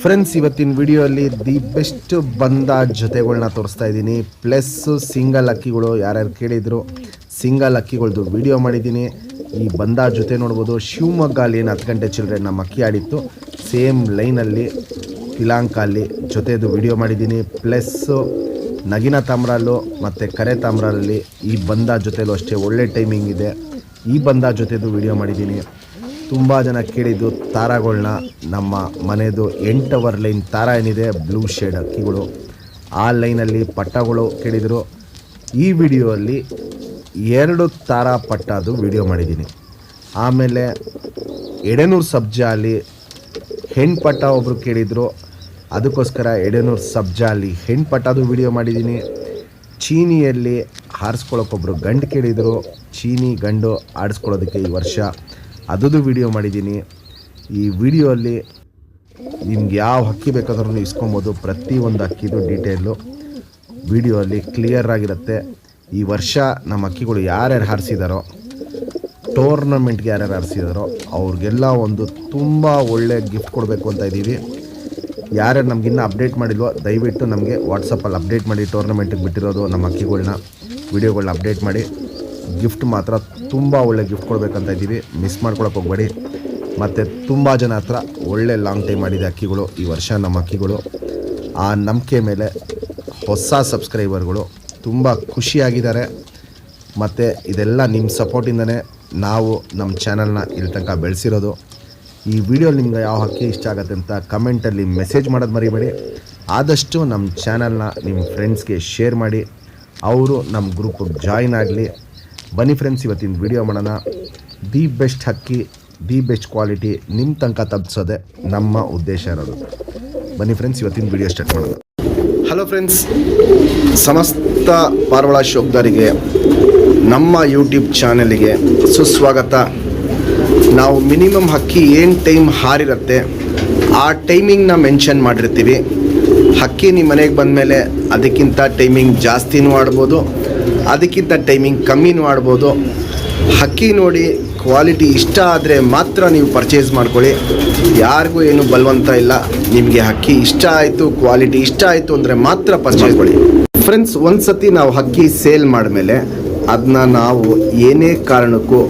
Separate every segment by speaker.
Speaker 1: Friends, ಇವತ್ತಿನ ವಿಡಿಯೋಲ್ಲಿ the best ಬಂದ ಜೊತೆಗಳನ್ನ ತೋರಿಸ್ತಾ ಇದ್ದೀನಿ. ಪ್ಲಸ್ ಸಿಂಗಲ್ ಅಕ್ಕಿಗಳು ಯಾರ್ಯಾರು ಕೇಳಿದ್ರು ಸಿಂಗಲ್ ಅಕ್ಕಿಗಳದ್ದು ವಿಡಿಯೋ ಮಾಡಿದ್ದೀನಿ. ಈ ಬಂದ ಜೊತೆ ನೋಡ್ಬೋದು. ಶಿವಮೊಗ್ಗಲ್ಲಿ ಏನು 10 ಗಂಟೆ ಚಿಲ್ಲರೆ ನಮ್ಮ ಅಕ್ಕಿ ಆಡಿತ್ತು, ಸೇಮ್ ಲೈನಲ್ಲಿ ಪಿಲಾಂಕಲ್ಲಿ ಜೊತೆದು ವಿಡಿಯೋ ಮಾಡಿದ್ದೀನಿ. ಪ್ಲಸ್ಸು ನಗಿನ ತಾಮ್ರಲ್ಲೂ ಮತ್ತು ಕರೆ ತಾಮ್ರಲ್ಲಿ ಈ ಬಂದ ಜೊತೆಲೂ ಅಷ್ಟೇ ಒಳ್ಳೆ ಟೈಮಿಂಗ್ ಇದೆ. ಈ ಬಂದ ಜೊತೆದು ವಿಡಿಯೋ ಮಾಡಿದ್ದೀನಿ. ತುಂಬ ಜನ ಕೇಳಿದ್ದು ತಾರಾಗಳನ್ನ, ನಮ್ಮ ಮನೆಯದು 8 ಅವರ್ ಲೈನ್ ತಾರ ಏನಿದೆ ಬ್ಲೂ ಶೇಡ್ ಅಕ್ಕಿಗಳು, ಆ ಲೈನಲ್ಲಿ ಪಟ್ಟಗಳು ಕೇಳಿದರು. ಈ ವಿಡಿಯೋಲ್ಲಿ 2 ತಾರ ಪಟ್ಟದು ವಿಡಿಯೋ ಮಾಡಿದ್ದೀನಿ. ಆಮೇಲೆ ಎಡೆನೂರು ಸಬ್ಜಾಲಿ ಹೆಣ್ಣು ಪಟ್ಟ ಒಬ್ಬರು ಕೇಳಿದರು, ಅದಕ್ಕೋಸ್ಕರ ಎಡೆನೂರು ಸಬ್ಜಾಲಿ ಹೆಣ್ಣು ಪಟ್ಟದು ವಿಡಿಯೋ ಮಾಡಿದ್ದೀನಿ. ಚೀನಿಯಲ್ಲಿ ಹಾರಿಸ್ಕೊಳ್ಳೋಕ್ಕೊಬ್ರು ಗಂಡು ಕೇಳಿದರು, ಚೀನಿ ಗಂಡು ಆಡಿಸ್ಕೊಳ್ಳೋದಕ್ಕೆ ಈ ವರ್ಷ ಅದದು ವಿಡಿಯೋ ಮಾಡಿದ್ದೀನಿ. ಈ ವಿಡಿಯೋಲ್ಲಿ ನಿಮ್ಗೆ ಯಾವ ಅಕ್ಕಿ ಬೇಕಾದ್ರೂ ಇಸ್ಕೊಬೋದು. ಪ್ರತಿಯೊಂದು ಅಕ್ಕಿದು ಡೀಟೇಲು ವಿಡಿಯೋಲ್ಲಿ ಕ್ಲಿಯರ್ ಆಗಿರುತ್ತೆ. ಈ ವರ್ಷ ನಮ್ಮ ಅಕ್ಕಿಗಳು ಯಾರ್ಯಾರು ಹಾರಿಸಿದಾರೋ, ಟೂರ್ನಮೆಂಟ್ಗೆ ಯಾರ್ಯಾರು ಹಾರಿಸಿದಾರೋ ಅವ್ರಿಗೆಲ್ಲ ಒಂದು ತುಂಬ ಒಳ್ಳೆ ಗಿಫ್ಟ್ ಕೊಡಬೇಕು ಅಂತ ಇದ್ದೀವಿ. ಯಾರ್ಯಾರು ನಮಗಿನ್ನೂ ಅಪ್ಡೇಟ್ ಮಾಡಿಲ್ವೋ ದಯವಿಟ್ಟು ನಮಗೆ ವಾಟ್ಸಪ್ಪಲ್ಲಿ ಅಪ್ಡೇಟ್ ಮಾಡಿ. ಟೂರ್ನಮೆಂಟಿಗೆ ಬಿಟ್ಟಿರೋದು ನಮ್ಮ ಅಕ್ಕಿಗಳನ್ನ ವಿಡಿಯೋಗಳನ್ನ ಅಪ್ಡೇಟ್ ಮಾಡಿ. ಗಿಫ್ಟ್ ಮಾತ್ರ ತುಂಬ ಒಳ್ಳೆ ಗಿಫ್ಟ್ ಕೊಡಬೇಕಂತ ಇದ್ದೀವಿ, ಮಿಸ್ ಮಾಡ್ಕೊಳಕ್ಕೆ ಹೋಗಬೇಡಿ. ಮತ್ತು ತುಂಬ ಜನ ಹತ್ರ ಒಳ್ಳೆ ಲಾಂಗ್ ಟೈಮ್ ಮಾಡಿದೆ ಅಕ್ಕಿಗಳು ಈ ವರ್ಷ ನಮ್ಮ ಅಕ್ಕಿಗಳು. ಆ ನಂಬಿಕೆ ಮೇಲೆ ಹೊಸ ಸಬ್ಸ್ಕ್ರೈಬರ್ಗಳು ತುಂಬ ಖುಷಿಯಾಗಿದ್ದಾರೆ. ಮತ್ತು ಇದೆಲ್ಲ ನಿಮ್ಮ ಸಪೋರ್ಟಿಂದನೇ ನಾವು ನಮ್ಮ ಚಾನಲ್ನ ಇಲ್ಲಿ ತನಕ ಬೆಳೆಸಿರೋದು. ಈ ವಿಡಿಯೋ ನಿಮ್ಗೆ ಯಾವ ಅಕ್ಕಿ ಇಷ್ಟ ಆಗುತ್ತೆ ಅಂತ ಕಮೆಂಟಲ್ಲಿ ಮೆಸೇಜ್ ಮಾಡೋದು ಮರಿಬೇಡಿ. ಆದಷ್ಟು ನಮ್ಮ ಚಾನಲ್ನ ನಿಮ್ಮ ಫ್ರೆಂಡ್ಸ್ಗೆ ಶೇರ್ ಮಾಡಿ, ಅವರು ನಮ್ಮ ಗ್ರೂಪಿಗೆ ಜಾಯ್ನ್ ಆಗಲಿ. ಬನ್ನಿ ಫ್ರೆಂಡ್ಸ್, ಇವತ್ತಿನ ವಿಡಿಯೋ ಮಾಡೋಣ. ದಿ ಬೆಸ್ಟ್ ಅಕ್ಕಿ, ದಿ ಬೆಸ್ಟ್ ಕ್ವಾಲಿಟಿ ನಿಮ್ಮ ತನಕ ತಲುಪಿಸೋದೆ ನಮ್ಮ ಉದ್ದೇಶ ಇರೋದು. ಬನ್ನಿ ಫ್ರೆಂಡ್ಸ್, ಇವತ್ತಿನ ವಿಡಿಯೋ ಸ್ಟಾರ್ಟ್ ಮಾಡೋಣ. ಹಲೋ ಫ್ರೆಂಡ್ಸ್, ಸಮಸ್ತ ಪಾರ್ವಳ ಶೋಕ್ದಾರಿಗೆ ನಮ್ಮ ಯೂಟ್ಯೂಬ್ ಚಾನಲಿಗೆ ಸುಸ್ವಾಗತ. ನಾವು ಮಿನಿಮಮ್ ಅಕ್ಕಿ ಏನು ಟೈಮ್ ಹಾರಿರುತ್ತೆ ಆ ಟೈಮಿಂಗ್ನ ಮೆನ್ಷನ್ ಮಾಡಿರ್ತೀವಿ. ಅಕ್ಕಿ ನಿಮ್ಮ ಮನೆಗೆ ಬಂದಮೇಲೆ ಅದಕ್ಕಿಂತ ಟೈಮಿಂಗ್ ಜಾಸ್ತಿನೂ ಆಡ್ಬೋದು, ಅದಕ್ಕಿಂತ ಟೈಮಿಂಗ್ ಕಮ್ಮಿನೂ ಆಡ್ಬೋದು. ಅಕ್ಕಿ ನೋಡಿ ಕ್ವಾಲಿಟಿ ಇಷ್ಟ ಆದರೆ ಮಾತ್ರ ನೀವು ಪರ್ಚೇಸ್ ಮಾಡ್ಕೊಳ್ಳಿ. ಯಾರಿಗೂ ಏನು ಬಲವಂತ ಇಲ್ಲ. ನಿಮಗೆ ಅಕ್ಕಿ ಇಷ್ಟ ಆಯಿತು, ಕ್ವಾಲಿಟಿ ಇಷ್ಟ ಆಯಿತು ಅಂದರೆ ಮಾತ್ರ ಪರ್ಚೇಸ್ ಮಾಡ್ಕೊಳ್ಳಿ. ಫ್ರೆಂಡ್ಸ್, ಒಂದು ಸತಿ ನಾವು ಅಕ್ಕಿ ಸೇಲ್ ಮಾಡಿದ್ಮೇಲೆ ಅದನ್ನ ನಾವು ಏನೇ ಕಾರಣಕ್ಕೂ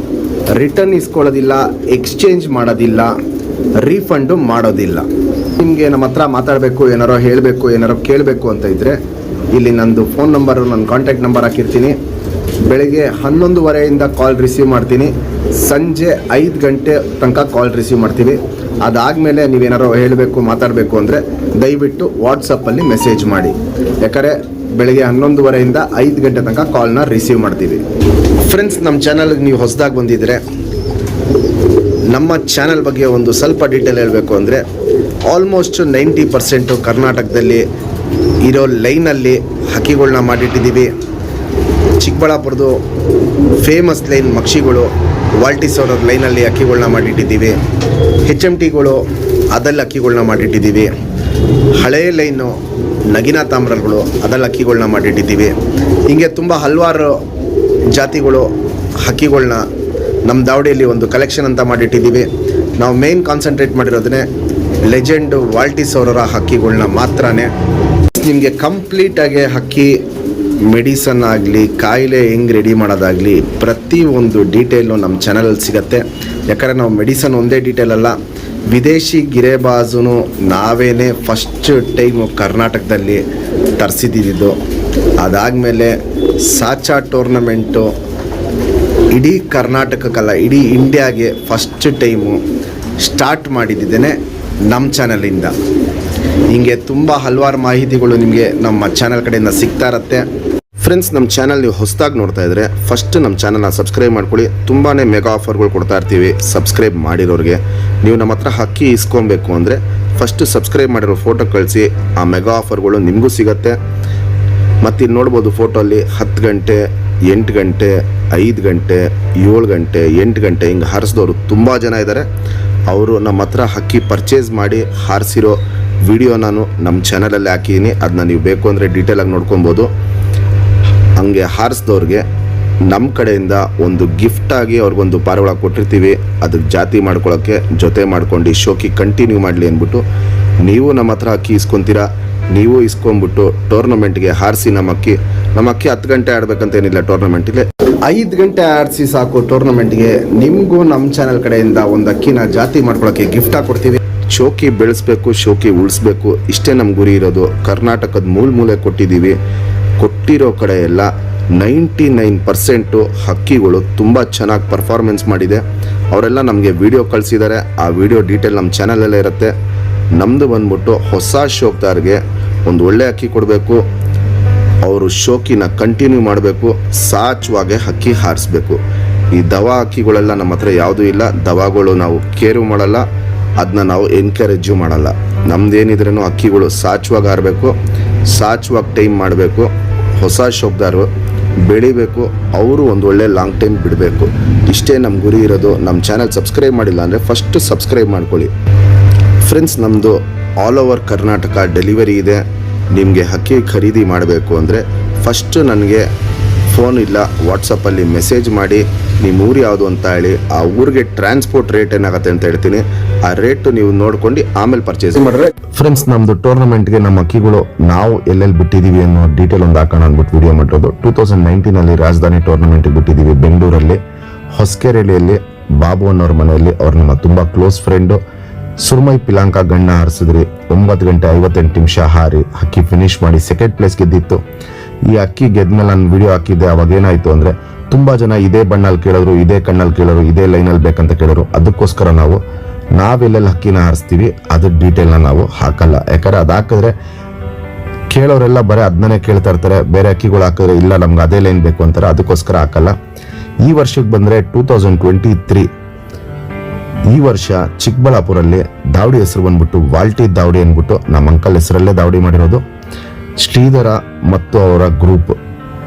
Speaker 1: ರಿಟರ್ನ್ ಇಸ್ಕೊಳ್ಳೋದಿಲ್ಲ, ಎಕ್ಸ್ಚೇಂಜ್ ಮಾಡೋದಿಲ್ಲ, ರೀಫಂಡು ಮಾಡೋದಿಲ್ಲ. ನಿಮಗೆ ನಮ್ಮ ಹತ್ರ ಮಾತಾಡಬೇಕು, ಏನಾರೋ ಹೇಳಬೇಕು, ಏನಾರೋ ಕೇಳಬೇಕು ಅಂತ ಇದ್ದರೆ ಇಲ್ಲಿ ನಂದು ಫೋನ್ ನಂಬರು, ನನ್ನ ಕಾಂಟ್ಯಾಕ್ಟ್ ನಂಬರ್ ಹಾಕಿರ್ತೀನಿ. ಬೆಳಗ್ಗೆ 11:30 ಕಾಲ್ ರಿಸೀವ್ ಮಾಡ್ತೀನಿ, ಸಂಜೆ 5 ಗಂಟೆ ತನಕ ಕಾಲ್ ರಿಸೀವ್ ಮಾಡ್ತೀವಿ. ಅದಾದಮೇಲೆ ನೀವೇನಾರೋ ಹೇಳಬೇಕು, ಮಾತಾಡಬೇಕು ಅಂದರೆ ದಯವಿಟ್ಟು ವಾಟ್ಸಪ್ಪಲ್ಲಿ ಮೆಸೇಜ್ ಮಾಡಿ. ಯಾಕಂದರೆ ಬೆಳಗ್ಗೆ 11:30 5 ಗಂಟೆ ತನಕ ಕಾಲ್ನ ರಿಸೀವ್ ಮಾಡ್ತೀವಿ. ಫ್ರೆಂಡ್ಸ್, ನಮ್ಮ ಚಾನಲ್ಗೆ ನೀವು ಹೊಸದಾಗಿ ಬಂದಿದ್ದರೆ ನಮ್ಮ ಚಾನಲ್ ಬಗ್ಗೆ ಒಂದು ಸ್ವಲ್ಪ ಡೀಟೇಲ್ ಹೇಳಬೇಕು ಅಂದರೆ, ಆಲ್ಮೋಸ್ಟ್ 90% ಕರ್ನಾಟಕದಲ್ಲಿ ಇರೋ ಲೈನಲ್ಲಿ ಹಕ್ಕಿಗಳನ್ನ ಮಾಡಿಟ್ಟಿದ್ದೀವಿ. ಚಿಕ್ಕಬಳ್ಳಾಪುರದು ಫೇಮಸ್ ಲೈನ್ ಮಕ್ಷಿಗಳು, ವಾಲ್ಟಿಸ್ ಅವರ ಲೈನಲ್ಲಿ ಅಕ್ಕಿಗಳನ್ನ ಮಾಡಿಟ್ಟಿದ್ದೀವಿ. HMTಗಳು ಅದರಲ್ಲಿ ಅಕ್ಕಿಗಳನ್ನ ಮಾಡಿಟ್ಟಿದ್ದೀವಿ. ಹಳೆಯ ಲೈನು ನಗಿನ ತಾಮ್ರಗಳು ಅದರಲ್ಲಿ ಅಕ್ಕಿಗಳನ್ನ ಮಾಡಿಟ್ಟಿದ್ದೀವಿ. ಹೀಗೆ ತುಂಬ ಹಲವಾರು ಜಾತಿಗಳು ಹಕ್ಕಿಗಳನ್ನ ನಮ್ಮ ದಾವಡಿಯಲ್ಲಿ ಒಂದು ಕಲೆಕ್ಷನ್ ಅಂತ ಮಾಡಿಟ್ಟಿದ್ದೀವಿ. ನಾವು ಮೇನ್ ಕಾನ್ಸಂಟ್ರೇಟ್ ಮಾಡಿರೋದನ್ನೇ ಲೆಜೆಂಡು ವಾಲ್ಟಿಸ್ ಅವರ ಹಕ್ಕಿಗಳನ್ನ ಮಾತ್ರನೇ. ನಿಮಗೆ ಕಂಪ್ಲೀಟಾಗಿ ಹಕ್ಕಿ ಮೆಡಿಸನ್ ಆಗಲಿ, ಕಾಯಿಲೆ ಹೆಂಗೆ ರೆಡಿ ಮಾಡೋದಾಗಲಿ, ಪ್ರತಿಯೊಂದು ಡೀಟೇಲು ನಮ್ಮ ಚಾನಲಲ್ಲಿ ಸಿಗುತ್ತೆ. ಯಾಕಂದರೆ ನಾವು ಮೆಡಿಸನ್ ಒಂದೇ ಡೀಟೇಲ್ ಅಲ್ಲ, ವಿದೇಶಿ ಗಿರೇಬಾಜು ನಾವೇನೇ ಫಸ್ಟ್ ಟೈಮು ಕರ್ನಾಟಕದಲ್ಲಿ ತರಿಸಿದ್ದು. ಅದಾದಮೇಲೆ ಸಾಚಾ ಟೂರ್ನಮೆಂಟು ಇಡೀ ಕರ್ನಾಟಕಕ್ಕಲ್ಲ, ಇಡೀ ಇಂಡಿಯಾಗೆ ಫಸ್ಟ್ ಟೈಮು ಸ್ಟಾರ್ಟ್ ಮಾಡಿದ್ದೇನೆ ನಮ್ಮ ಚಾನಲಿಂದ. ಹೀಗೆ ತುಂಬ ಹಲವಾರು ಮಾಹಿತಿಗಳು ನಿಮಗೆ ನಮ್ಮ ಚಾನಲ್ ಕಡೆಯಿಂದ ಸಿಗ್ತಾ ಇರುತ್ತೆ. ಫ್ರೆಂಡ್ಸ್, ನಮ್ಮ ಚಾನಲ್ ನೀವು ಹೊಸದಾಗಿ ನೋಡ್ತಾ ಇದ್ದರೆ ಫಸ್ಟ್ ನಮ್ಮ ಚಾನಲ್ನ ಸಬ್ಸ್ಕ್ರೈಬ್ ಮಾಡ್ಕೊಳ್ಳಿ. ತುಂಬಾ ಮೆಗಾ ಆಫರ್ಗಳು ಕೊಡ್ತಾ ಇರ್ತೀವಿ ಸಬ್ಸ್ಕ್ರೈಬ್ ಮಾಡಿರೋರಿಗೆ. ನೀವು ನಮ್ಮ ಹತ್ರ ಅಕ್ಕಿ ಇಸ್ಕೊಬೇಕು ಅಂದರೆ ಫಸ್ಟ್ ಸಬ್ಸ್ಕ್ರೈಬ್ ಮಾಡಿರೋ ಫೋಟೋ ಕಳಿಸಿ, ಆ ಮೆಗಾ ಆಫರ್ಗಳು ನಿಮಗೂ ಸಿಗುತ್ತೆ. ಮತ್ತು ಇಲ್ಲಿ ನೋಡ್ಬೋದು ಫೋಟೋಲ್ಲಿ 10 ಗಂಟೆ, 8 ಗಂಟೆ, 5 ಗಂಟೆ, 7 ಗಂಟೆ, 8 ಗಂಟೆ ಹಿಂಗೆ ಹಾರಿಸಿದವರು ತುಂಬ ಜನ ಇದ್ದಾರೆ. ಅವರು ನಮ್ಮ ಹತ್ರ ಅಕ್ಕಿ ಪರ್ಚೇಸ್ ಮಾಡಿ ಹಾರಿಸಿರೋ ವಿಡಿಯೋ ನಾನು ನಮ್ಮ ಚಾನಲಲ್ಲಿ ಹಾಕಿದ್ದೀನಿ. ಅದನ್ನ ನೀವು ಬೇಕು ಅಂದರೆ ಡೀಟೇಲಾಗಿ ನೋಡ್ಕೊಬೋದು. ಹಂಗೆ ಹಾರಿಸಿದವ್ರಿಗೆ ನಮ್ಮ ಕಡೆಯಿಂದ ಒಂದು ಗಿಫ್ಟಾಗಿ ಅವ್ರಿಗೊಂದು ಪಾರಿವಾಳ ಕೊಟ್ಟಿರ್ತೀವಿ. ಅದಕ್ಕೆ ಜಾತಿ ಮಾಡ್ಕೊಳ್ಳೋಕ್ಕೆ ಜೊತೆ ಮಾಡ್ಕೊಂಡು ಶೋಕಿ ಕಂಟಿನ್ಯೂ ಮಾಡಲಿ ಅಂದ್ಬಿಟ್ಟು ನೀವು ನಮ್ಮ ಹತ್ರ ಅಕ್ಕಿ ಇಸ್ಕೊತೀರಾ. ನೀವು ಇಸ್ಕೊಂಡ್ಬಿಟ್ಟು ಟೂರ್ನಮೆಂಟ್ಗೆ ಹಾರಿಸಿ ನಮ್ಮ ಅಕ್ಕಿ 10 ಗಂಟೆ ಆಡಬೇಕಂತೇನಿಲ್ಲ. ಟೂರ್ನಮೆಂಟಿಗೆ 5 ಗಂಟೆ ಆಡಿಸಿ ಸಾಕು. ಟೂರ್ನಮೆಂಟ್ಗೆ ನಿಮಗೂ ನಮ್ಮ ಚಾನಲ್ ಕಡೆಯಿಂದ ಒಂದು ಅಕ್ಕಿನ ಜಾತಿ ಮಾಡ್ಕೊಳ್ಳೋಕ್ಕೆ ಗಿಫ್ಟಾಗಿ ಕೊಡ್ತೀವಿ. ಶೋಕಿ ಬೆಳೆಸ್ಬೇಕು, ಶೋಕಿ ಉಳಿಸ್ಬೇಕು, ಇಷ್ಟೇ ನಮ್ಮ ಗುರಿ ಇರೋದು. ಕರ್ನಾಟಕದ ಮೂಲೆ ಕೊಟ್ಟಿದ್ದೀವಿ. ಕೊಟ್ಟಿರೋ ಕಡೆ ಎಲ್ಲ 99% ಹಕ್ಕಿಗಳು ತುಂಬ ಚೆನ್ನಾಗಿ ಪರ್ಫಾರ್ಮೆನ್ಸ್ ಮಾಡಿದೆ. ಅವರೆಲ್ಲ ನಮಗೆ ವಿಡಿಯೋ ಕಳಿಸಿದ್ದಾರೆ. ಆ ವಿಡಿಯೋ ಡೀಟೇಲ್ ನಮ್ಮ ಚಾನಲಲ್ಲೇ ಇರುತ್ತೆ. ನಮ್ಮದು ಬಂದ್ಬಿಟ್ಟು ಹೊಸ ಶೋಕ್ದಾರ್ಗೆ ಒಂದು ಒಳ್ಳೆ ಅಕ್ಕಿ ಕೊಡಬೇಕು. ಅವರು ಶೋಕಿನ ಕಂಟಿನ್ಯೂ ಮಾಡಬೇಕು, ಸಾಚುವಾಗೆ ಹಕ್ಕಿ ಹಾರಿಸ್ಬೇಕು. ಈ ದವಾ ಹಕ್ಕಿಗಳೆಲ್ಲ ನಮ್ಮ ಹತ್ರ ಯಾವುದೂ ಇಲ್ಲ. ದವಾಗಳು ನಾವು ಕೇರು ಮಾಡಲ್ಲ, ಅದನ್ನ ನಾವು ಎನ್ಕರೇಜು ಮಾಡಲ್ಲ. ನಮ್ದೇನಿದ್ರೂ ಹಕ್ಕಿಗಳು ಸಾಚುವಾಗಿ ಹಾರಬೇಕು, ಸಾಚುವಾಗಿ ಟೈಮ್ ಮಾಡಬೇಕು. ಹೊಸ ಶೋಕ್ದಾರು ಬೆಳಿಬೇಕು, ಅವರು ಒಂದು ಒಳ್ಳೆ ಲಾಂಗ್ ಟೈಮ್ ಬಿಡಬೇಕು. ಇಷ್ಟೇ ನಮ್ಮ ಗುರಿ ಇರೋದು. ನಮ್ಮ ಚಾನಲ್ ಸಬ್ಸ್ಕ್ರೈಬ್ ಮಾಡಿಲ್ಲ ಅಂದರೆ ಫಸ್ಟ್ ಸಬ್ಸ್ಕ್ರೈಬ್ ಮಾಡ್ಕೊಳ್ಳಿ ಫ್ರೆಂಡ್ಸ್. ನಮ್ಮದು ಆಲ್ ಓವರ್ ಕರ್ನಾಟಕ ಡೆಲಿವರಿ ಇದೆ. ನಿಮಗೆ ಹಕ್ಕಿ ಖರೀದಿ ಮಾಡಬೇಕು ಅಂದರೆ ಫಸ್ಟು ನನಗೆ ಫೋನ್ ಇಲ್ಲ, ವಾಟ್ಸಪ್ಪಲ್ಲಿ ಮೆಸೇಜ್ ಮಾಡಿ ನಿಮ್ಮ ಊರು ಯಾವುದು ಅಂತ ಹೇಳಿ. ಆ ಊರಿಗೆ ಟ್ರಾನ್ಸ್ಪೋರ್ಟ್ ರೇಟ್ ಏನಾಗುತ್ತೆ ಅಂತ ಹೇಳ್ತೀನಿ. ಆ ರೇಟು ನೀವು ನೋಡ್ಕೊಂಡು ಆಮೇಲೆ ಪರ್ಚೇಸ್ ಮಾಡಿದ್ರೆ. ಫ್ರೆಂಡ್ಸ್, ನಮ್ಮದು ಟೂರ್ನಮೆಂಟ್ಗೆ ನಮ್ಮ ಅಕ್ಕಿಗಳು ನಾವು ಎಲ್ಲೆಲ್ಲಿ ಬಿಟ್ಟಿದ್ದೀವಿ ಅನ್ನೋ ಡೀಟೇಲ್ ಒಂದು ಹಾಕೋಣ ಅಂದ್ಬಿಟ್ಟು ವಿಡಿಯೋ ಮಾಡಿರೋದು. 2019 ರಾಜಧಾನಿ ಟೂರ್ನಮೆಂಟ್ಗೆ ಬಿಟ್ಟಿದ್ದೀವಿ ಬೆಂಗಳೂರಲ್ಲಿ, ಹೊಸಕೆರೆಹಳ್ಳಿಯಲ್ಲಿ, ಬಾಬು ಅನ್ನೋರ ಮನೆಯಲ್ಲಿ. ಅವ್ರು ನಮ್ಮ ತುಂಬ ಕ್ಲೋಸ್ ಫ್ರೆಂಡು. ಸುರ್ಮೈ ಪಿಲಾಂಕ ಗಣ್ಣ ಹಾರಿಸಿದ್ರಿ. 9 ಗಂಟೆ 58 ನಿಮಿಷ ಹಾರಿ ಹಕ್ಕಿ ಫಿನಿಶ್ ಮಾಡಿ ಸೆಕೆಂಡ್ ಪ್ಲೇಸ್ ಗೆದ್ದಿತ್ತು. ಈ ಅಕ್ಕಿ ಗೆದ್ಮೇಲೆ ನಾನು ವಿಡಿಯೋ ಹಾಕಿದ್ದೆ. ಅವಾಗ ಏನಾಯ್ತು ಅಂದರೆ ತುಂಬ ಜನ ಇದೇ ಬಣ್ಣಲ್ಲಿ ಕೇಳೋರು, ಇದೇ ಕಣ್ಣಲ್ಲಿ ಕೇಳೋರು, ಇದೇ ಲೈನಲ್ಲಿ ಬೇಕಂತ ಕೇಳೋರು. ಅದಕ್ಕೋಸ್ಕರ ನಾವೆಲ್ಲೆಲ್ಲಿ ಹಕ್ಕಿನ ಹಾರಿಸ್ತೀವಿ ಅದ್ರ ಡೀಟೇಲ್ನ ನಾವು ಹಾಕಲ್ಲ. ಯಾಕಂದರೆ ಅದು ಹಾಕಿದ್ರೆ ಕೇಳೋರೆಲ್ಲ ಬರೀ ಅದನ್ನೇ ಕೇಳ್ತಾ ಇರ್ತಾರೆ. ಬೇರೆ ಅಕ್ಕಿಗಳು ಹಾಕಿದ್ರೆ ಇಲ್ಲ ನಮ್ಗೆ ಅದೇ ಲೈನ್ ಬೇಕು ಅಂತಾರೆ. ಅದಕ್ಕೋಸ್ಕರ ಹಾಕಲ್ಲ. ಈ ವರ್ಷಕ್ಕೆ ಬಂದರೆ 2023 ಈ ವರ್ಷ ಚಿಕ್ಕಬಳ್ಳಾಪುರಲ್ಲಿ ದಾವಡಿ ಹೆಸರು ಬಂದ್ಬಿಟ್ಟು ವಾಲ್ಟಿ ದಾವಡಿ ಅಂದ್ಬಿಟ್ಟು ನಮ್ಮ ಅಂಕಲ್ ಹೆಸರಲ್ಲೇ ದಾವಡಿ ಮಾಡಿರೋದು. ಶ್ರೀಧರ ಮತ್ತು ಅವರ ಗ್ರೂಪ್.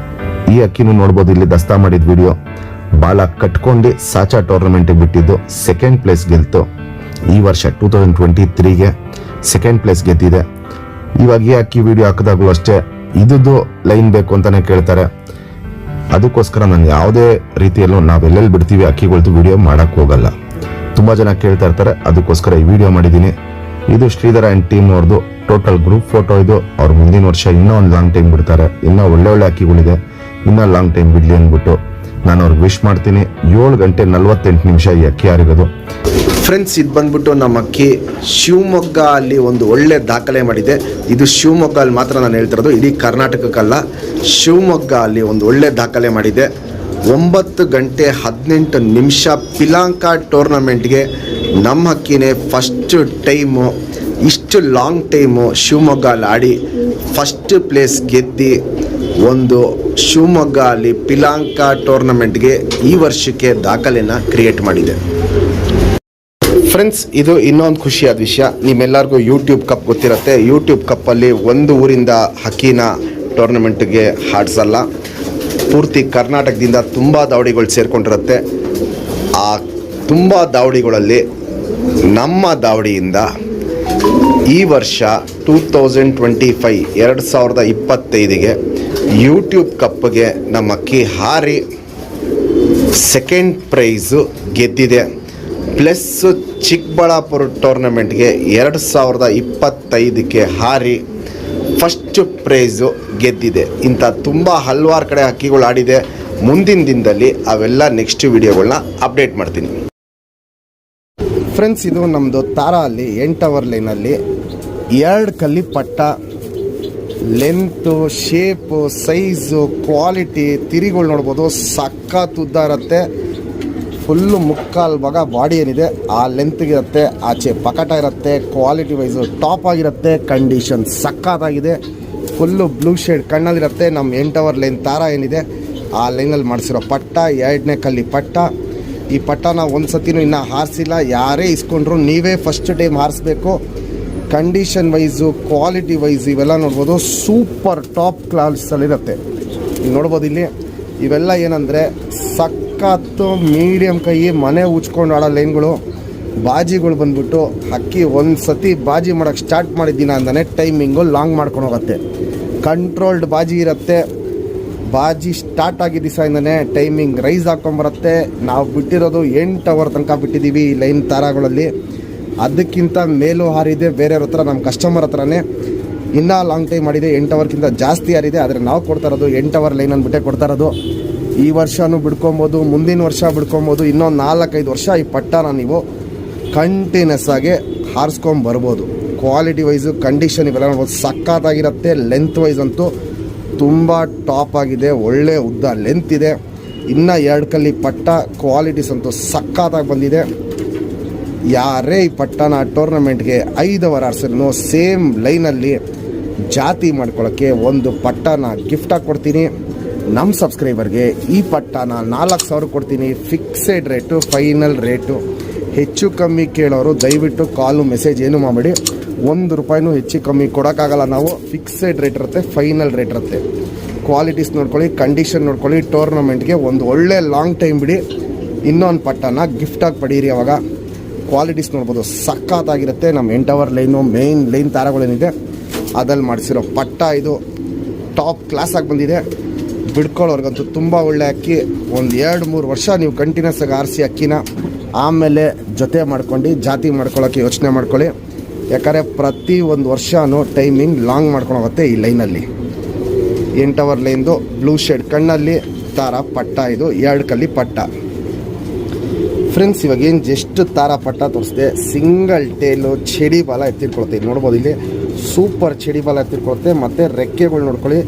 Speaker 1: ಈ ಅಕ್ಕಿನೂ ನೋಡ್ಬೋದು, ಇಲ್ಲಿ ದಸ್ತಾ ಮಾಡಿದ ವಿಡಿಯೋ. ಬಾಲ ಕಟ್ಕೊಂಡು ಸಾಚಾ ಟೂರ್ನಮೆಂಟಿಗೆ ಬಿಟ್ಟಿದ್ದು, ಸೆಕೆಂಡ್ ಪ್ಲೇಸ್ ಗೆಲ್ತು. ಈ ವರ್ಷ 2023ಗೆ ಸೆಕೆಂಡ್ ಪ್ಲೇಸ್ ಗೆದ್ದಿದೆ. ಇವಾಗ ಈ ಅಕ್ಕಿ ವಿಡಿಯೋ ಹಾಕಿದಾಗಲೂ ಅಷ್ಟೇ ಇದ್ದು ಲೈನ್ ಬೇಕು ಅಂತಾನೆ ಕೇಳ್ತಾರೆ. ಅದಕ್ಕೋಸ್ಕರ ನಾನು ಯಾವುದೇ ರೀತಿಯಲ್ಲೂ ನಾವೆಲ್ಲೆಲ್ಲಿ ಬಿಡ್ತೀವಿ ಅಕ್ಕಿಗಳ್ದು ವಿಡಿಯೋ ಮಾಡಕ್ಕೆ ಹೋಗಲ್ಲ. ತುಂಬ ಜನ ಕೇಳ್ತಾ ಇರ್ತಾರೆ, ಅದಕ್ಕೋಸ್ಕರ ಈ ವಿಡಿಯೋ ಮಾಡಿದ್ದೀನಿ. ಇದು ಶ್ರೀಧರ ಆ್ಯಂಡ್ ಟೀಮ್ ಅವ್ರದ್ದು ಟೋಟಲ್ ಗ್ರೂಪ್ ಫೋಟೋ ಇದು. ಅವ್ರು ಮುಂದಿನ ವರ್ಷ ಇನ್ನೂ ಒಂದು ಲಾಂಗ್ ಟೈಮ್ ಬಿಡ್ತಾರೆ. ಇನ್ನೂ ಒಳ್ಳೆ ಅಕ್ಕಿಗಳಿದೆ, ಇನ್ನೂ ಲಾಂಗ್ ಟೈಮ್ ಬಿಡಲಿ ಅಂದ್ಬಿಟ್ಟು ನಾನು ಅವ್ರಿಗೆ ವಿಶ್ ಮಾಡ್ತೀನಿ. 7 ಗಂಟೆ 48 ನಿಮಿಷ ಈ ಅಕ್ಕಿ ಹಾರಿರೋದು. ಫ್ರೆಂಡ್ಸ್, ಇದು ಬಂದ್ಬಿಟ್ಟು ನಮ್ಮ ಅಕ್ಕಿ ಶಿವಮೊಗ್ಗ ಅಲ್ಲಿ ಒಂದು ಒಳ್ಳೆ ದಾಖಲೆ ಮಾಡಿದೆ. ಇದು ಶಿವಮೊಗ್ಗ ಅಲ್ಲಿ ಮಾತ್ರ ನಾನು ಹೇಳ್ತಿರೋದು, ಇಡೀ ಕರ್ನಾಟಕಕ್ಕಲ್ಲ. ಶಿವಮೊಗ್ಗ ಅಲ್ಲಿ ಒಂದು ಒಳ್ಳೆ ದಾಖಲೆ ಮಾಡಿದೆ. 9 ಗಂಟೆ 18 ನಿಮಿಷ ಪಿಲಾಂಕ ಟೂರ್ನಮೆಂಟ್ಗೆ ನಮ್ಮ ಹಕ್ಕಿನೇ ಫಸ್ಟ್ ಟೈಮು, ಇಷ್ಟು ಲಾಂಗ್ ಟೈಮು ಶಿವಮೊಗ್ಗ ಅಲ್ಲಿ ಆಡಿ ಫಸ್ಟ್ ಪ್ಲೇಸ್ ಗೆದ್ದು ಒಂದು ಶಿವಮೊಗ್ಗ ಅಲ್ಲಿ ಪಿಲಾಂಕ ಟೂರ್ನಮೆಂಟ್ಗೆ ಈ ವರ್ಷಕ್ಕೆ ದಾಖಲೆನ ಕ್ರಿಯೇಟ್ ಮಾಡಿದೆ. ಫ್ರೆಂಡ್ಸ್, ಇದು ಇನ್ನೊಂದು ಖುಷಿಯಾದ ವಿಷಯ. ನಿಮ್ಮೆಲ್ಲರಿಗೂ ಯೂಟ್ಯೂಬ್ ಕಪ್ ಗೊತ್ತಿರುತ್ತೆ. ಯೂಟ್ಯೂಬ್ ಕಪ್ಪಲ್ಲಿ ಒಂದು ಊರಿಂದ ಹಕ್ಕಿನ ಟೂರ್ನಮೆಂಟ್ಗೆ ಹಾಡಿಸಲ್ಲ. ಪೂರ್ತಿ ಕರ್ನಾಟಕದಿಂದ ತುಂಬ ದಾವಡಿಗಳು ಸೇರಿಕೊಂಡಿರುತ್ತೆ. ಆ ತುಂಬ ದಾವಡಿಗಳಲ್ಲಿ ನಮ್ಮ ದಾವಡಿಯಿಂದ ಈ ವರ್ಷ 2025 2025ಗೆ ಯೂಟ್ಯೂಬ್ ಕಪ್ಗೆ ನಮ್ಮ ಅಕ್ಕಿ ಹಾರಿ ಸೆಕೆಂಡ್ ಪ್ರೈಸು ಗೆದ್ದಿದೆ. ಪ್ಲಸ್ ಚಿಕ್ಕಬಳ್ಳಾಪುರ ಟೂರ್ನಮೆಂಟ್ಗೆ 2025ಕ್ಕೆ ಹಾರಿ ಫಸ್ಟ್ ಪ್ರೈಸು ಗೆದ್ದಿದೆ. ಇಂಥ ತುಂಬ ಹಲವಾರು ಕಡೆ ಹಕ್ಕಿಗಳು ಆಡಿದೆ. ಮುಂದಿನ ದಿನದಲ್ಲಿ ಅವೆಲ್ಲ ನೆಕ್ಸ್ಟ್ ವಿಡಿಯೋಗಳನ್ನ ಅಪ್ಡೇಟ್ ಮಾಡ್ತೀನಿ. ಫ್ರೆಂಡ್ಸ್, ಇದು ನಮ್ಮದು ತಾರಾ ಅಲ್ಲಿ 8 ಅವರ್ ಲೈನಲ್ಲಿ 2 ಕಲ್ಲಿ ಪಟ್ಟ. ಲೆಂತು, ಶೇಪು, ಸೈಜು, ಕ್ವಾಲಿಟಿ, ತಿರಿಗಳು ನೋಡ್ಬೋದು. ಸಖತ್ ಉದ್ದ ಇರುತ್ತೆ. ಫುಲ್ಲು ಮುಕ್ಕಾಲು ಭಾಗ ಬಾಡಿ ಏನಿದೆ ಆ ಲೆಂತ್ಗಿರುತ್ತೆ. ಆಚೆ ಪಕಟ ಇರುತ್ತೆ. ಕ್ವಾಲಿಟಿ ವೈಸು ಟಾಪ್ ಆಗಿರುತ್ತೆ. ಕಂಡೀಷನ್ ಸಖತ್ತಾಗಿದೆ. ಫುಲ್ಲು ಬ್ಲೂ ಶೇಡ್ ಕಣ್ಣಲ್ಲಿರುತ್ತೆ. ನಮ್ಮ 8 ಅವರ್ ಲೈನ್ ತಾರ ಏನಿದೆ ಆ ಲೈನಲ್ಲಿ ಮಾಡಿಸಿರೋ ಪಟ್ಟ 2ನೇ ಕಲ್ಲಿ ಪಟ್ಟ. ಈ ಪಟ್ಟನ ಒಂದು ಸತಿನೂ ಇನ್ನೂ ಹಾರಿಸಿಲ್ಲ. ಯಾರೇ ಇಸ್ಕೊಂಡ್ರು ನೀವೇ ಫಸ್ಟ್ ಟೈಮ್ ಹಾರಿಸ್ಬೇಕು. ಕಂಡೀಷನ್ ವೈಸು, ಕ್ವಾಲಿಟಿ ವೈಸ್ ಇವೆಲ್ಲ ನೋಡ್ಬೋದು. ಸೂಪರ್ ಟಾಪ್ ಕ್ಲಾಸಲ್ಲಿರುತ್ತೆ. ಈಗ ನೋಡ್ಬೋದು ಇಲ್ಲಿ ಇವೆಲ್ಲ ಏನಂದರೆ ಸಖತ್ತು ಮೀಡಿಯಮ್ ಕೈ ಮನೆ ಉಚ್ಕೊಂಡು ಆಡೋ ಲೈನ್ಗಳು. ಬಾಜಿಗಳು ಬಂದ್ಬಿಟ್ಟು ಹಕ್ಕಿ ಒಂದು ಸತಿ ಬಾಜಿ ಮಾಡೋಕ್ಕೆ ಸ್ಟಾರ್ಟ್ ಮಾಡಿದ್ದಿನ ಅಂತಾನೆ ಟೈಮಿಂಗು ಲಾಂಗ್ ಮಾಡ್ಕೊಂಡು ಹೋಗುತ್ತೆ. ಕಂಟ್ರೋಲ್ಡ್ ಬಾಜಿ ಇರುತ್ತೆ. ಬಾಜಿ ಸ್ಟಾರ್ಟ್ ಆಗಿದ್ದ ದಿವಸದಿಂದನೇ ಟೈಮಿಂಗ್ ರೈಸ್ ಹಾಕ್ಕೊಂಬರುತ್ತೆ. ನಾವು ಬಿಟ್ಟಿರೋದು 8 ಅವರ್ ತನಕ ಬಿಟ್ಟಿದ್ದೀವಿ ಈ ಲೈನ್ ತಾರಾಗಳಲ್ಲಿ. ಅದಕ್ಕಿಂತ ಮೇಲೂ ಹಾರಿದೆ ಬೇರೆಯವ್ರ ಹತ್ರ, ನಮ್ಮ ಕಸ್ಟಮರ್ ಹತ್ರನೇ ಇನ್ನೂ ಲಾಂಗ್ ಟೈಮ್ ಮಾಡಿದೆ. 8 ಅವರ್ಗಿಂತ ಜಾಸ್ತಿ ಹಾರಿದೆ. ಆದರೆ ನಾವು ಕೊಡ್ತಾ ಇರೋದು 8 ಅವರ್ ಲೈನ್ ಅಂದ್ಬಿಟ್ಟೆ ಕೊಡ್ತಾ ಇರೋದು. ಈ ವರ್ಷವೂ ಬಿಡ್ಕೊಬೋದು, ಮುಂದಿನ ವರ್ಷ ಬಿಡ್ಕೊಬೋದು, ಇನ್ನೊಂದು 4-5 ವರ್ಷ ಈ ಪಟ್ಟನ ನೀವು ಕಂಟಿನ್ಯೂಸ್ ಆಗಿ ಹಾರಿಸ್ಕೊಂಬರ್ಬೋದು. ಕ್ವಾಲಿಟಿ ವೈಸು ಕಂಡೀಷನ್ ಇವೆಲ್ಲ ನೋಡ್ಬೋದು, ಸಕ್ಕತ್ತಾಗಿರುತ್ತೆ. ಲೆಂತ್ ವೈಸ್ ಅಂತೂ ತುಂಬ ಟಾಪ್ ಆಗಿದೆ, ಒಳ್ಳೆ ಉದ್ದ ಲೆಂತ್ ಇದೆ. ಇನ್ನು 2 ಕಲ್ಲಿ ಪಟ್ಟ ಕ್ವಾಲಿಟೀಸ್ ಅಂತೂ ಸಕ್ಕತ್ತಾಗಿ ಬಂದಿದೆ. ಯಾರೇ ಈ ಪಟ್ಟನ ಟೂರ್ನಮೆಂಟ್ಗೆ 5 ಅವರ್ ಆಡ್ಸಿದ್ರು ಸೇಮ್ ಲೈನಲ್ಲಿ ಜಾತಿ ಮಾಡ್ಕೊಳ್ಳೋಕ್ಕೆ ಒಂದು ಪಟ್ಟನ ಗಿಫ್ಟಾಗಿ ಕೊಡ್ತೀನಿ. ನಮ್ಮ ಸಬ್ಸ್ಕ್ರೈಬರ್ಗೆ ಈ ಪಟ್ಟನ 4,000 ಕೊಡ್ತೀನಿ. Fixed rate, final rate. ಹೆಚ್ಚು ಕಮ್ಮಿ ಕೇಳೋರು ದಯವಿಟ್ಟು ಕಾಲು ಮೆಸೇಜ್ ಏನು ಮಾಡಿ, 1 ರೂಪಾಯಿನೂ ಹೆಚ್ಚು ಕಮ್ಮಿ ಕೊಡೋಕ್ಕಾಗಲ್ಲ. ನಾವು ಫಿಕ್ಸೆಡ್ ರೇಟ್ ಇರುತ್ತೆ, ಫೈನಲ್ ರೇಟ್ ಇರುತ್ತೆ. ಕ್ವಾಲಿಟೀಸ್ ನೋಡ್ಕೊಳ್ಳಿ, ಕಂಡೀಷನ್ ನೋಡ್ಕೊಳ್ಳಿ. ಟೂರ್ನಮೆಂಟ್ಗೆ ಒಂದು ಒಳ್ಳೆ ಲಾಂಗ್ ಟೈಮ್ ಬಿಡಿ, ಇನ್ನೊಂದು ಪಟ್ಟನ ಗಿಫ್ಟಾಗಿ ಪಡೀರಿ. ಅವಾಗ ಕ್ವಾಲಿಟೀಸ್ ನೋಡ್ಬೋದು, ಸಕ್ಕತ್ತಾಗಿರುತ್ತೆ. ನಮ್ಮ 8 ಅವರ್ ಲೈನು ಮೇಯ್ನ್ ಲೈನ್ ತಾರಗಳೇನಿದೆ ಅದಲ್ಲಿ ಮಾಡಿಸಿರೋ ಪಟ್ಟ ಇದು ಟಾಪ್ ಕ್ಲಾಸಾಗಿ ಬಂದಿದೆ. ಬಿಡ್ಕೊಳ್ಳೋರ್ಗಂತೂ ತುಂಬ ಒಳ್ಳೆ ಅಕ್ಕಿ. ಒಂದು 2-3 ವರ್ಷ ನೀವು ಕಂಟಿನ್ಯೂಸ್ ಆಗಿ ಆರಿಸಿ ಅಕ್ಕಿನ, ಆಮೇಲೆ ಜೊತೆ ಮಾಡ್ಕೊಂಡು ಜಾತಿ ಮಾಡ್ಕೊಳ್ಳೋಕ್ಕೆ ಯೋಚನೆ ಮಾಡ್ಕೊಳ್ಳಿ. ಯಾಕಂದರೆ ಪ್ರತಿ ಒಂದು ವರ್ಷವೂ ಟೈಮಿಂಗ್ ಲಾಂಗ್ ಮಾಡ್ಕೊಂಡು ಹೋಗುತ್ತೆ ಈ ಲೈನಲ್ಲಿ. 8 ಅವರ್ ಲೈನ್ದು ಬ್ಲೂ ಶೇಡ್ ಕಣ್ಣಲ್ಲಿ ತಾರ ಪಟ್ಟ ಇದು 2 ಕಲ್ಲಿ ಪಟ್ಟ. ಫ್ರೆಂಡ್ಸ್, ಇವಾಗ ಏನು ಜಸ್ಟ್ ತಾರ ಪಟ್ಟ ತೋರಿಸಿದೆ. ಸಿಂಗಲ್ ಟೇಲು ಚಡಿ ಬಾಲ ಎತ್ತಿಟ್ಕೊಳುತ್ತೆ. ನೋಡ್ಬೋದು ಇಲ್ಲಿ ಸೂಪರ್ ಚಡಿ ಬಾಲ ಎತ್ತಿಟ್ಕೊಳುತ್ತೆ. ಮತ್ತು ರೆಕ್ಕೆಗಳು ನೋಡ್ಕೊಳ್ಳಿ,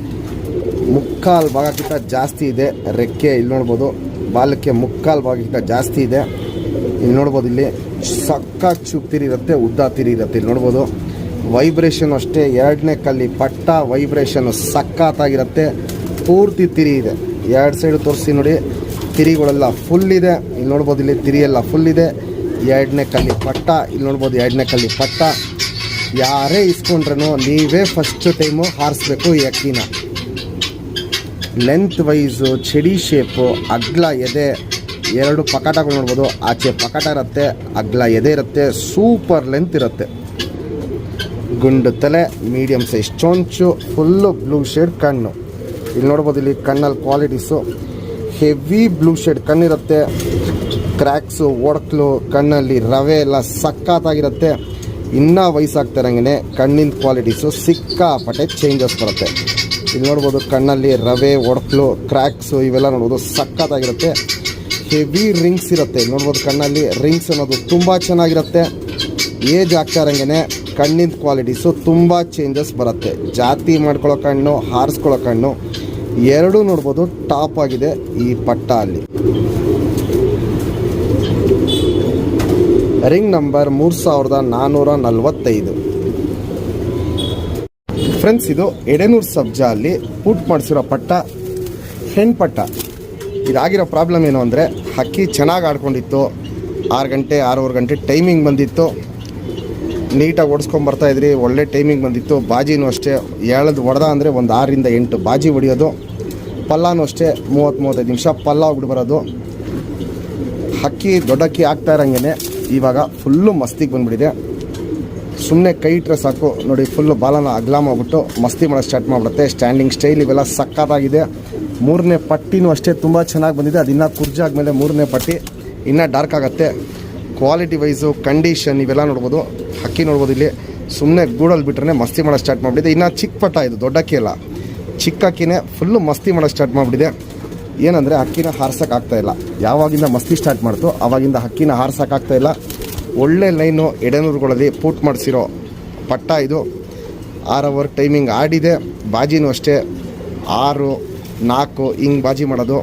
Speaker 1: ಮುಕ್ಕಾಲು ಭಾಗಕ್ಕಿಂತ ಜಾಸ್ತಿ ಇದೆ ರೆಕ್ಕೆ. ಇಲ್ಲಿ ನೋಡ್ಬೋದು ಬಾಲಕ್ಕೆ ಮುಕ್ಕಾಲು ಭಾಗಕ್ಕಿಂತ ಜಾಸ್ತಿ ಇದೆ. ಇಲ್ಲಿ ನೋಡ್ಬೋದು, ಇಲ್ಲಿ ಸಕ್ಕ ಚೂಪ್ ತಿರಿ ಇರುತ್ತೆ, ಉದ್ದ ತಿರಿ ಇರುತ್ತೆ. ಇಲ್ಲಿ ನೋಡ್ಬೋದು ವೈಬ್ರೇಷನ್ ಅಷ್ಟೇ. 2ನೇ ಕಲ್ಲಿ ಪಟ್ಟ ವೈಬ್ರೇಷನ್ನು ಸಕ್ಕತ್ತಾಗಿರುತ್ತೆ. ಪೂರ್ತಿ ತಿರಿ ಇದೆ. 2 ಸೈಡು ತೋರಿಸಿ ನೋಡಿ, ತಿರಿಗಳೆಲ್ಲ ಫುಲ್ ಇದೆ. ಇಲ್ಲಿ ನೋಡ್ಬೋದು, ಇಲ್ಲಿ ತಿರಿ ಎಲ್ಲ ಫುಲ್ ಇದೆ. 2ನೇ ಕಲ್ಲಿ ಪಟ್ಟ. ಇಲ್ಲಿ ನೋಡ್ಬೋದು 2ನೇ ಕಲ್ಲಿ ಪಟ್ಟ. ಯಾರೇ ಇಸ್ಕೊಂಡ್ರೂ ನೀವೇ ಫಸ್ಟ್ ಟೈಮು ಹಾರಿಸ್ಬೇಕು ಈ ಅಕ್ಕಿನ. ಲೆಂತ್ ವೈಸು, ಚಡಿ ಶೇಪು, ಅಗ್ಲ ಎದೆ, 2 ಪಕಾಟಗಳು ನೋಡ್ಬೋದು. ಆಚೆ ಪಕಾಟ ಇರುತ್ತೆ, ಅಗ್ಲ ಎದೆ ಇರುತ್ತೆ, ಸೂಪರ್ ಲೆಂತ್ ಇರುತ್ತೆ. ಗುಂಡು ತಲೆ, ಮೀಡಿಯಮ್ ಸೈಜ್ ಚೊಂಚು, ಫುಲ್ಲು ಬ್ಲೂ ಶೇಡ್ ಕಣ್ಣು. ಇಲ್ಲಿ ನೋಡ್ಬೋದು, ಇಲ್ಲಿ ಕಣ್ಣಲ್ಲಿ ಕ್ವಾಲಿಟೀಸು ಹೆವಿ ಬ್ಲೂ ಶೇಡ್ ಕಣ್ಣಿರುತ್ತೆ. ಕ್ರ್ಯಾಕ್ಸು, ಒಡಕ್ಲು, ಕಣ್ಣಲ್ಲಿ ರವೆ ಎಲ್ಲ ಸಕ್ಕತ್ತಾಗಿರುತ್ತೆ. ಇನ್ನೂ ವಯಸ್ಸಾಗ್ತಿರಂಗೆ ಕಣ್ಣಿನ ಕ್ವಾಲಿಟೀಸು ಸಿಕ್ಕಾಪಟ್ಟೆ ಚೇಂಜಸ್ ಬರುತ್ತೆ. ಇಲ್ಲಿ ನೋಡ್ಬೋದು ಕಣ್ಣಲ್ಲಿ ರವೆ, ಒಡಕ್ಲು, ಕ್ರ್ಯಾಕ್ಸು ಇವೆಲ್ಲ ನೋಡ್ಬೋದು ಸಕ್ಕತ್ತಾಗಿರುತ್ತೆ. ಹೆವಿ ರಿಂಗ್ಸ್ ಇರುತ್ತೆ. ನೋಡ್ಬೋದು ಕಣ್ಣಲ್ಲಿ ರಿಂಗ್ಸ್ ಅನ್ನೋದು ತುಂಬ ಚೆನ್ನಾಗಿರುತ್ತೆ. ಏಜ್ ಆಗ್ತಾ ಇರಂಗೆ ಕಣ್ಣಿನ ಕ್ವಾಲಿಟೀಸು ತುಂಬ ಚೇಂಜಸ್ ಬರುತ್ತೆ. ಜಾತಿ ಮಾಡ್ಕೊಳ್ಳೋ ಕಣ್ಣು, ಹಾರಿಸ್ಕೊಳ್ಳೋ ಕಣ್ಣು ಎರಡೂ ನೋಡ್ಬೋದು ಟಾಪ್ ಆಗಿದೆ ಈ ಪಟ್ಟ. ಅಲ್ಲಿ ರಿಂಗ್ ನಂಬರ್ 3445. ಫ್ರೆಂಡ್ಸ್, ಇದು ಎಡೆನೂರು ಸಬ್ಜಾ ಅಲ್ಲಿ ಪುಟ್ ಮಾಡಿಸಿರೋ ಪಟ್ಟ, ಹೆಣ್ಣು ಪಟ್ಟ. ಇದಾಗಿರೋ ಪ್ರಾಬ್ಲಮ್ ಏನು ಅಂದರೆ, ಹಕ್ಕಿ ಚೆನ್ನಾಗಿ ಆಡ್ಕೊಂಡಿತ್ತು. 6 ಗಂಟೆ 6:15 ಗಂಟೆ ಟೈಮಿಂಗ್ ಬಂದಿತ್ತು. ನೀಟಾಗಿ ಓಡಿಸ್ಕೊಂಬರ್ತಾಯಿದ್ರಿ, ಒಳ್ಳೆ ಟೈಮಿಂಗ್ ಬಂದಿತ್ತು. ಬಾಜಿನೂ ಅಷ್ಟೇ ಹೊಡೆದ ಅಂದರೆ ಒಂದು 6ರಿಂದ 8 ಬಾಜಿ ಹೊಡೆಯೋದು. ಪಲ್ಲಾನು ಅಷ್ಟೇ 30-35 ನಿಮಿಷ ಪಲ್ಲ ಹೋಗ್ಬಿಟ್ಟು ಬರೋದು. ಹಕ್ಕಿ ದೊಡ್ಡಕ್ಕಿ ಆಗ್ತಾ ಇರೋಂಗೆ ಇವಾಗ ಫುಲ್ಲು ಮಸ್ತಿಗೆ ಬಂದುಬಿಟ್ಟಿದೆ. ಸುಮ್ಮನೆ ಕೈ ಇಟ್ಟರೆ ಸಾಕು ನೋಡಿ, ಫುಲ್ಲು ಬಾಲನ ಅಗ್ಲ ಮಾಡಿಬಿಟ್ಟು ಮಸ್ತಿ ಮಾಡೋಕ್ಕೆ ಸ್ಟಾರ್ಟ್ ಮಾಡಿಬಿಡುತ್ತೆ. ಸ್ಟ್ಯಾಂಡಿಂಗ್ ಸ್ಟೈಲ್ ಇವೆಲ್ಲ ಸಕ್ಕತ್ತಾಗಿದೆ. 3ನೇ ಪಟ್ಟಿನೂ ಅಷ್ಟೇ ತುಂಬ ಚೆನ್ನಾಗಿ ಬಂದಿದೆ. ಅದು ಇನ್ನೂ ಕುರ್ಜಾದ್ಮೇಲೆ 3ನೇ ಪಟ್ಟಿ ಇನ್ನೂ ಡಾರ್ಕ್ ಆಗುತ್ತೆ. ಕ್ವಾಲಿಟಿ ವೈಸು, ಕಂಡೀಷನ್ ಇವೆಲ್ಲ ನೋಡ್ಬೋದು. ಹಕ್ಕಿ ನೋಡ್ಬೋದು, ಇಲ್ಲಿ ಸುಮ್ಮನೆ ಗೂಡಲ್ಲಿ ಬಿಟ್ರೆ ಮಸ್ತಿ ಮಾಡೋಕ್ಕೆ ಸ್ಟಾರ್ಟ್ ಮಾಡಿಬಿಟ್ಟಿದೆ. ಇನ್ನು ಚಿಕ್ಕ ಪಟ್ಟ ಇದು, ದೊಡ್ಡ ಅಕ್ಕಿ ಅಲ್ಲ, ಚಿಕ್ಕ ಅಕ್ಕಿನೇ ಫುಲ್ಲು ಮಸ್ತಿ ಮಾಡೋಕ್ಕೆ ಸ್ಟಾರ್ಟ್ ಮಾಡಿಬಿಟ್ಟಿದೆ. ಏನಂದರೆ ಹಕ್ಕಿನ ಹಾರ್ಸೋಕ್ಕಾಗ್ತಾಯಿಲ್ಲ. ಯಾವಾಗಿಂದ ಮಸ್ತಿ ಸ್ಟಾರ್ಟ್ ಮಾಡ್ತು ಆವಾಗಿಂದ ಹಕ್ಕಿನ ಹಾರ್ಸೋಕ್ಕಾಗ್ತಾಯಿಲ್ಲ. ಒಳ್ಳೆ ಲೈನು ಎಡೆನೂರುಗಳಲ್ಲಿ ಪೂಟ್ ಮಾಡಿಸಿರೋ ಪಟ್ಟ ಇದು. 6 ಅವರ್ ಟೈಮಿಂಗ್ ಆಡಿದೆ. ಬಾಜಿನೂ ಅಷ್ಟೇ 6-4 ಹಿಂಗೆ ಬಾಜಿ ಮಾಡೋದು.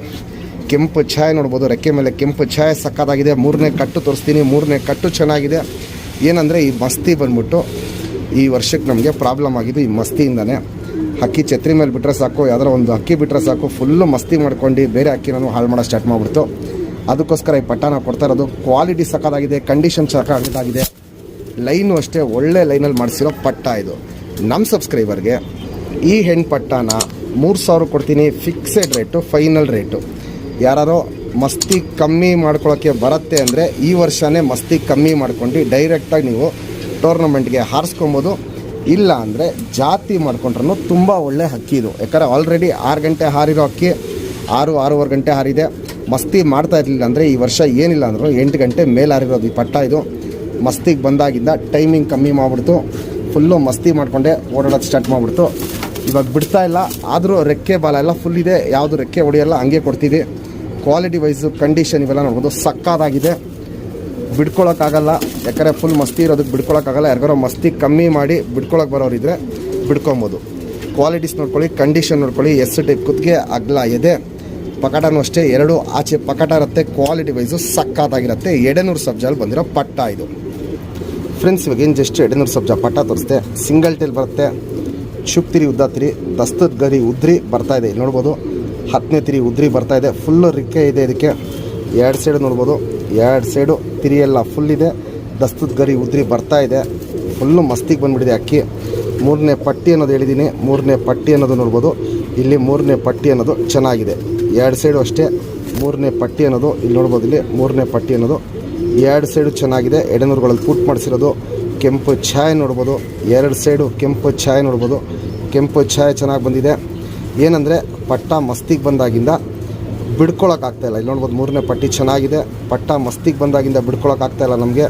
Speaker 1: ಕೆಂಪು ಛಾಯೆ ನೋಡ್ಬೋದು, ರೆಕ್ಕೆ ಮೇಲೆ ಕೆಂಪು ಛಾಯೆ ಸಕ್ಕತ್ತಾಗಿದೆ. 3ನೇ ಕಟ್ಟು ತೋರಿಸ್ತೀನಿ. 3ನೇ ಕಟ್ಟು ಚೆನ್ನಾಗಿದೆ. ಏನಂದರೆ ಈ ಮಸ್ತಿ ಬಂದ್ಬಿಟ್ಟು ಈ ವರ್ಷಕ್ಕೆ ನಮಗೆ ಪ್ರಾಬ್ಲಮ್ ಆಗಿದೆ. ಈ ಮಸ್ತಿಯಿಂದನೇ ಹಕ್ಕಿ ಛತ್ರಿ ಮೇಲೆ ಬಿಟ್ಟರೆ ಸಾಕು, ಯಾವ್ದಾರ ಒಂದು ಹಕ್ಕಿ ಬಿಟ್ಟರೆ ಸಾಕು, ಫುಲ್ಲು ಮಸ್ತಿ ಮಾಡ್ಕೊಂಡು ಬೇರೆ ಹಕ್ಕಿನೂ ಹಾಳು ಮಾಡೋ ಸ್ಟಾರ್ಟ್ ಮಾಡಿಬಿಡ್ತು. ಅದಕ್ಕೋಸ್ಕರ ಈ ಪಟ್ಟನ ಕೊಡ್ತಾ ಇರೋದು. ಕ್ವಾಲಿಟಿ ಸಕ್ಕತ್ತಾಗಿದೆ, ಕಂಡೀಷನ್ ಸಕ್ಕತ್ತಾಗಿದೆ. ಲೈನು ಅಷ್ಟೇ ಒಳ್ಳೆ ಲೈನಲ್ಲಿ ಮಾಡಿಸಿರೋ ಪಟ್ಟ ಇದು. ನಮ್ಮ ಸಬ್ಸ್ಕ್ರೈಬರ್ಗೆ ಈ ಹೆಣ್ಣು ಪಟ್ಟನ 3000 ಕೊಡ್ತೀನಿ. Fixed rate, final rate. ಯಾರೋ ಮಸ್ತಿ ಕಮ್ಮಿ ಮಾಡ್ಕೊಳ್ಳೋಕ್ಕೆ ಬರುತ್ತೆ ಅಂದರೆ ಈ ವರ್ಷವೇ ಮಸ್ತಿ ಕಮ್ಮಿ ಮಾಡ್ಕೊಂಡು ಡೈರೆಕ್ಟಾಗಿ ನೀವು ಟೂರ್ನಮೆಂಟ್ಗೆ ಹಾರಿಸ್ಕೊಬೋದು. ಇಲ್ಲ ಅಂದರೆ ಜಾತಿ ಮಾಡ್ಕೊಂಡ್ರೂ ತುಂಬ ಒಳ್ಳೆ ಹಕ್ಕಿ ಇದು. ಯಾಕಂದರೆ ಆಲ್ರೆಡಿ 6 ಗಂಟೆ ಹಾರಿರೋ ಹಕ್ಕಿ 6-6:15 ಗಂಟೆ ಹಾರಿದೆ. ಮಸ್ತಿ ಮಾಡ್ತಾ ಇರಲಿಲ್ಲ ಅಂದರೆ ಈ ವರ್ಷ ಏನಿಲ್ಲ ಅಂದರೂ 8 ಗಂಟೆ ಮೇಲೆ ಹಾರಿರೋದು ಈ ಪಟ್ಟ. ಇದು ಮಸ್ತಿಗೆ ಬಂದಾಗಿಂದ ಟೈಮಿಂಗ್ ಕಮ್ಮಿ ಮಾಡಿಬಿಡ್ತು, ಫುಲ್ಲು ಮಸ್ತಿ ಮಾಡಿಕೊಂಡೆ ಓಡಾಡೋದು ಸ್ಟಾರ್ಟ್ ಮಾಡಿಬಿಡ್ತು. ಇವಾಗ ಬಿಡ್ತಾ ಇಲ್ಲ, ಆದರೂ ರೆಕ್ಕೆ ಬಾಲ ಎಲ್ಲ ಫುಲ್ ಇದೆ, ಯಾವುದು ರೆಕ್ಕೆ ಹೊಡೆಯಲ್ಲ, ಹಂಗೆ ಕೊಡ್ತೀವಿ. ಕ್ವಾಲಿಟಿ ವೈಸು ಕಂಡೀಷನ್ ಇವೆಲ್ಲ ನೋಡ್ಬೋದು ಸಕ್ಕತ್ತಾಗಿದೆ. ಬಿಡ್ಕೊಳಕ್ಕಾಗಲ್ಲ, ಯಾಕಂದರೆ ಫುಲ್ ಮಸ್ತಿ ಇರೋದಕ್ಕೆ ಬಿಡ್ಕೊಳಕ್ಕಾಗಲ್ಲ. ಯಾರಿಗಾರೋ ಮಸ್ತಿ ಕಮ್ಮಿ ಮಾಡಿ ಬಿಡ್ಕೊಳಕ್ಕೆ ಬರೋರಿದ್ರೆ ಬಿಡ್ಕೊಬೋದು. ಕ್ವಾಲಿಟೀಸ್ ನೋಡ್ಕೊಳ್ಳಿ, ಕಂಡೀಷನ್ ನೋಡ್ಕೊಳ್ಳಿ. ಎಸ್ ಟೈಪ್ ಕುತ್ತಿಗೆ, ಅಗಲ ಎದೆ, ಪಕಟನೂ ಅಷ್ಟೇ, 2 ಆಚೆ ಪಕಟ ಇರುತ್ತೆ. Quality wise ಸಕ್ಕತ್ತಾಗಿರುತ್ತೆ. ಎಡೆನೂರು ಸಬ್ಜಲ್ಲಿ ಬಂದಿರೋ ಪಟ್ಟ ಇದು ಫ್ರೆಂಡ್ಸ್. ಇವಾಗ ಏನು ಜಸ್ಟ್ ಎಡೆನೂರು ಸಬ್ಜ ಪಟ್ಟ ತೋರಿಸ್ತೆ. ಸಿಂಗಲ್ ಟೇಲ್ ಬರುತ್ತೆ, ಚುಪ್ ತಿರಿ ಉದ್ದ ತಿರಿ, ದಸ್ತದ ಗರಿ ಉದ್ರಿ ಬರ್ತಾಯಿದೆ. ಇಲ್ಲಿ ನೋಡ್ಬೋದು 10ನೇ ತಿರಿ ಉದ್ರಿ ಬರ್ತಾಯಿದೆ. ಫುಲ್ಲು ರಿಕ್ಕೆ ಇದೆ ಇದಕ್ಕೆ. 2 ಸೈಡು ನೋಡ್ಬೋದು, 2 ಸೈಡು ತಿರಿ ಎಲ್ಲ ಫುಲ್ ಇದೆ. ದಸ್ತದ ಗರಿ ಉದ್ರಿ ಬರ್ತಾಯಿದೆ. ಫುಲ್ಲು ಮಸ್ತಿಗೆ ಬಂದುಬಿಟ್ಟಿದೆ ಅಕ್ಕಿ. 3ನೇ ಪಟ್ಟಿ ಅನ್ನೋದು ಹೇಳಿದ್ದೀನಿ. 3ನೇ ಪಟ್ಟಿ ಅನ್ನೋದು ನೋಡ್ಬೋದು. ಇಲ್ಲಿ 3ನೇ ಪಟ್ಟಿ ಅನ್ನೋದು ಚೆನ್ನಾಗಿದೆ. 2 ಸೈಡು ಅಷ್ಟೇ 3ನೇ ಪಟ್ಟಿ ಅನ್ನೋದು ಇಲ್ಲಿ ನೋಡ್ಬೋದು. ಇಲ್ಲಿ 3ನೇ ಪಟ್ಟಿ ಅನ್ನೋದು 2 ಸೈಡು ಚೆನ್ನಾಗಿದೆ. ಎಡೆನೂರುಗಳಲ್ಲಿ ಪುಟ್ ಮಾಡಿಸಿರೋದು. ಕೆಂಪು ಛಾಯೆ ನೋಡ್ಬೋದು, 2 ಸೈಡು ಕೆಂಪು ಛಾಯೆ ನೋಡ್ಬೋದು. ಕೆಂಪು ಛಾಯೆ ಚೆನ್ನಾಗಿ ಬಂದಿದೆ. ಏನಂದರೆ ಪಟ್ಟ ಮಸ್ತಿಗೆ ಬಂದಾಗಿಂದ ಬಿಡ್ಕೊಳಕ್ಕಾಗ್ತಾಯಿಲ್ಲ. ಇಲ್ಲಿ ನೋಡ್ಬೋದು 3ನೇ ಪಟ್ಟಿ ಚೆನ್ನಾಗಿದೆ. ಪಟ್ಟ ಮಸ್ತಿಗೆ ಬಂದಾಗಿಂದ ಬಿಡ್ಕೊಳಕ್ಕಾಗ್ತಾಯಿಲ್ಲ ನಮಗೆ.